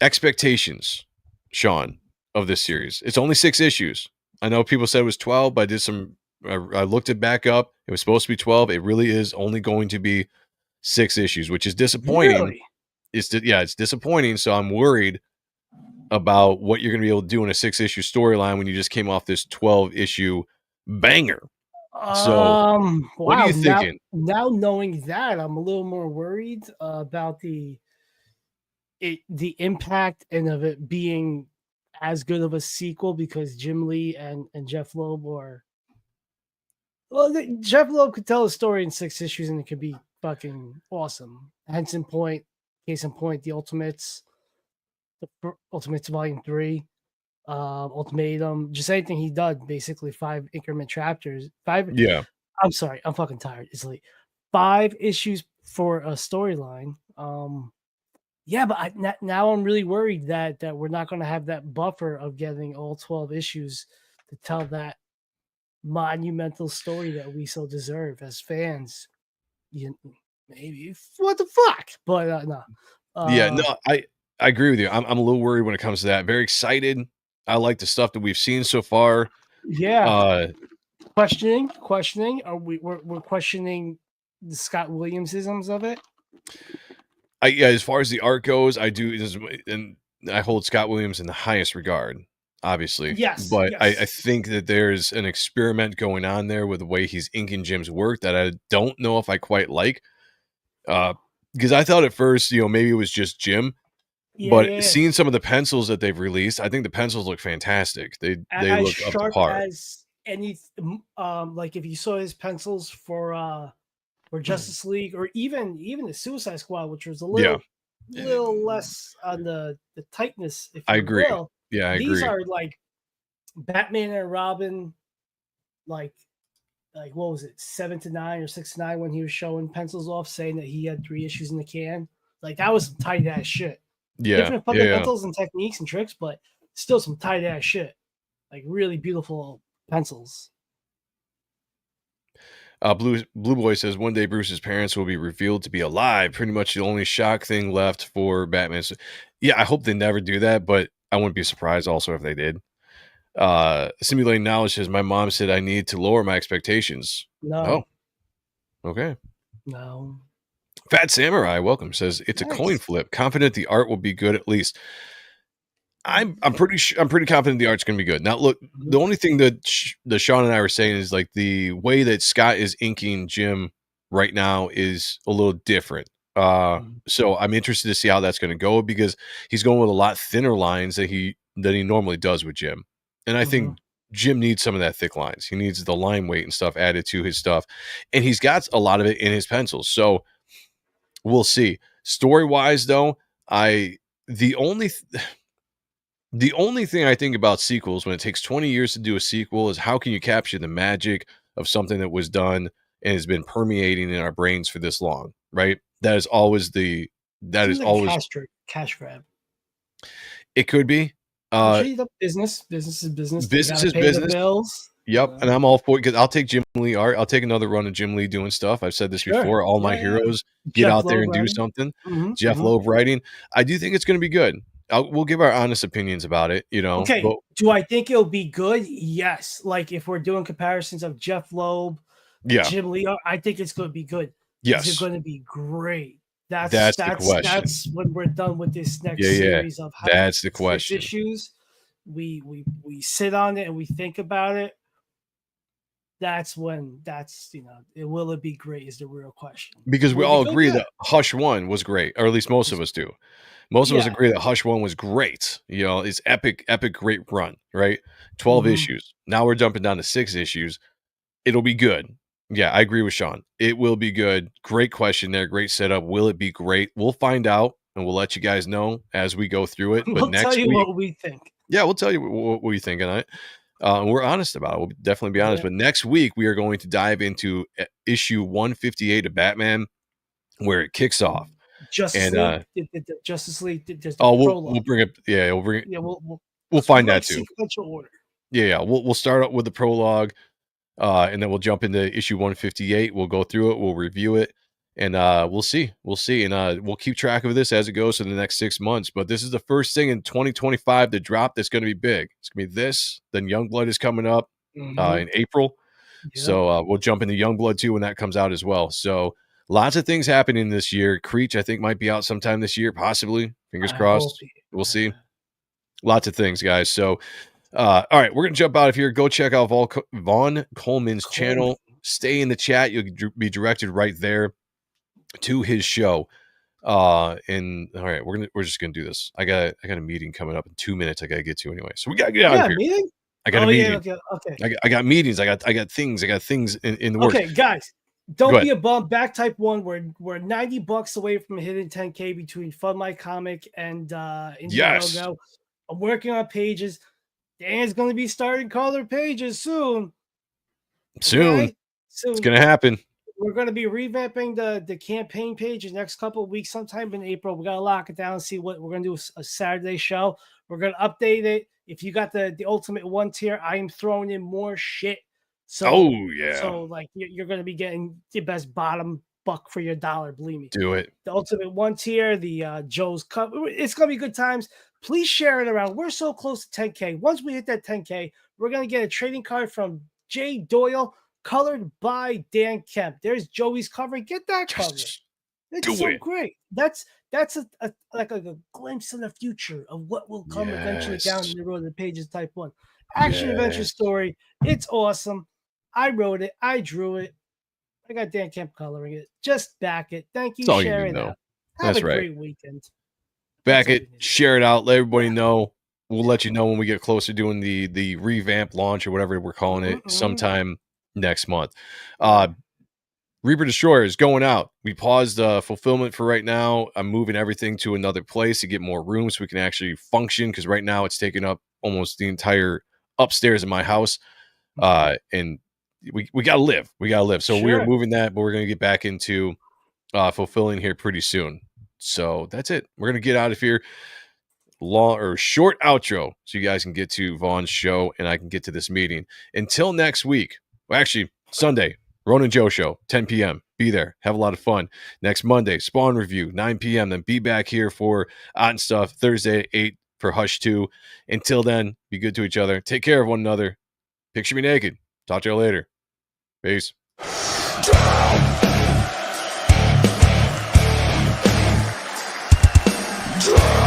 expectations, Sean, of this series. It's only 6 issues. I know people said it was 12, but I looked it back up. It was supposed to be 12. It really is only going to be 6 issues, which is disappointing. Really? It's disappointing. So I'm worried about what you're going to be able to do in a 6-issue storyline when you just came off this 12-issue banger. So, what are you thinking? Now knowing that, I'm a little more worried about the impact and of it being as good of a sequel because Jim Lee and Jeff Loeb Jeff Loeb could tell a story in 6 issues and it could be fucking awesome. Case in point, the Ultimates Volume 3, Ultimatum, just anything he did, basically 5 increment chapters. 5. Yeah. I'm sorry, I'm fucking tired. It's late. 5 issues for a storyline. Yeah, but now I'm really worried that we're not going to have that buffer of getting all 12 issues to tell that monumental story that we so deserve as fans. Maybe what the fuck, but no. Yeah, no, I agree with you. I'm a little worried when it comes to that. Very excited. I like the stuff that we've seen so far. Yeah. Questioning. We're questioning the Scott Williams-isms of it. Yeah, as far as the art goes, I do, and I hold Scott Williams in the highest regard, obviously. Yes, but yes. I think that there's an experiment going on there with the way he's inking Jim's work that I don't know if I quite like. Because I thought at first, maybe it was just Jim. But seeing some of the pencils that they've released, I think the pencils look fantastic. They look up to par. As any, like if you saw his pencils for Justice League or even the Suicide Squad, which was a little less on the tightness. If you agree. Will. Yeah, I agree. These are like Batman and Robin, like what was it, 7 to 9 or 6 to 9 when he was showing pencils off, saying that he had 3 issues in the can. Like that was some tight ass shit. Yeah. Different Yeah. fundamentals and techniques and tricks, but still some tight ass shit. Like really beautiful pencils. Blue Boy says one day Bruce's parents will be revealed to be alive. Pretty much the only shock thing left for Batman. So, yeah, I hope they never do that, but I wouldn't be surprised also if they did. Simulating Knowledge says my mom said I need to lower my expectations. No. Oh, okay. No. Fat Samurai, welcome, says it's a coin Nice. flip. Confident the art will be good at least. I'm pretty confident the art's going to be good. Now, look, the only thing that the Sean and I were saying is like the way that Scott is inking Jim right now is a little different. So I'm interested to see how that's going to go because he's going with a lot thinner lines that he normally does with Jim, and I think Jim needs some of that thick lines. He needs the line weight and stuff added to his stuff, and he's got a lot of it in his pencils. So we'll see. Story wise, though, the only thing I think about sequels when it takes 20 years to do a sequel is how can you capture the magic of something that was done and has been permeating in our brains for this long, right? That is always cash grab. It could be. Business is business. Business You is gotta pay business. the bills. Yep, and I'm all for it because I'll take Jim Lee art. I'll take another run of Jim Lee doing stuff. I've said this Sure. before. All my Yeah. heroes get Jeff out there Loeb and do writing. something. Jeff Loeb writing. I do think it's going to be good. We'll give our honest opinions about it, you know. Okay. But Do I think it'll be good? Yes. Like if we're doing comparisons of Jeff Loeb, yeah, Jim Lee, I think it's going to be good. yes, Is it going to be great? That's the question. That's when we're done with this next Yeah. series of That's the 6 question. issues. We sit on it and we think about it. Will it be great is the real question. Because we Will it all be good? agree Yeah. that Hush 1 was great, or at least most of us do. Most of us Yeah. agree that Hush 1 was great. You know, it's epic, great run, right? 12 issues. Now we're jumping down to 6 issues. It'll be good. Yeah, I agree with Sean. It will be good. Great question there. Great setup. Will it be great? We'll find out, and we'll let you guys know as we go through it. But We'll next tell you week, what we think. yeah, we'll tell you what we think on it. And we're honest about it. We'll definitely be honest. Yeah. But next week, we are going to dive into issue 158 of Batman, where it kicks off. Justice And, League, the Justice League. There's the we'll prologue. bring it. Yeah, we'll bring it. Yeah, We'll find that too. Sequential order. Yeah. We'll start out with the prologue, and then we'll jump into issue 158. We'll go through it. We'll review it, and we'll see. And we'll keep track of this as it goes for the next 6 months. But this is the first thing in 2025 to drop that's going to be big. It's going to be this. Then Youngblood is coming up in April. Yeah. So we'll jump into Youngblood too when that comes out as well. So lots of things happening this year. Creech, I think, might be out sometime this year, possibly. Fingers crossed. We'll see. Lots of things, guys. So, all right, we're going to jump out of here. Go check out Vaughn Coleman's channel. Stay in the chat. You'll be directed right there to his show. And all right, we're just gonna do this. I got a meeting coming up in 2 minutes. I gotta get to anyway. So we gotta get out of here. Meeting? I got a meeting. Yeah, okay. I got meetings. I got things in the works. Okay, guys, don't be a bum. Back type 1. We're $90 away from hitting 10K between Fun My Comic and Indiegogo. Yes. I'm working on pages. Dan's going to be starting color pages soon. Soon. It's gonna happen. We're going to be revamping the campaign page the next couple of weeks, sometime in April. We got to lock it down and see what we're going to do. A Saturday show. We're going to update it. If you got the Ultimate 1 tier, I am throwing in more shit. So, So like you're going to be getting the best bottom buck for your dollar. Believe me. Do it. The Ultimate 1 tier, the Joe's Cup. It's going to be good times. Please share it around. We're so close to 10K. Once we hit that 10K, we're going to get a trading card from Jay Doyle, colored by Dan Kemp. There's Joey's cover. Get that cover. It's so great. That's a glimpse in the future of what will come eventually down the road of the pages type 1. Action adventure story. It's awesome. I wrote it. I drew it. I got Dan Kemp coloring it. Just back it. Thank you. Share it out. Have a great weekend. Back it. Share it out. Let everybody know. We'll let you know when we get closer doing the revamp launch or whatever we're calling it sometime next month. Reaper Destroyer is going out. We paused fulfillment for right now. I'm moving everything to another place to get more room so we can actually function, because right now it's taking up almost the entire upstairs in my house. And we gotta live. So we are moving that, but we're gonna get back into fulfilling here pretty soon. So that's it. We're going to get out of here. Long or short outro so you guys can get to Vaughn's show and I can get to this meeting. Until next week. Well, actually, Sunday, Ronan Joe show, 10 p.m. Be there. Have a lot of fun. Next Monday, Spawn review, 9 p.m. Then be back here for Odd Stuff. Thursday, 8 for Hush 2. Until then, be good to each other. Take care of one another. Picture me naked. Talk to you later. Peace. Down.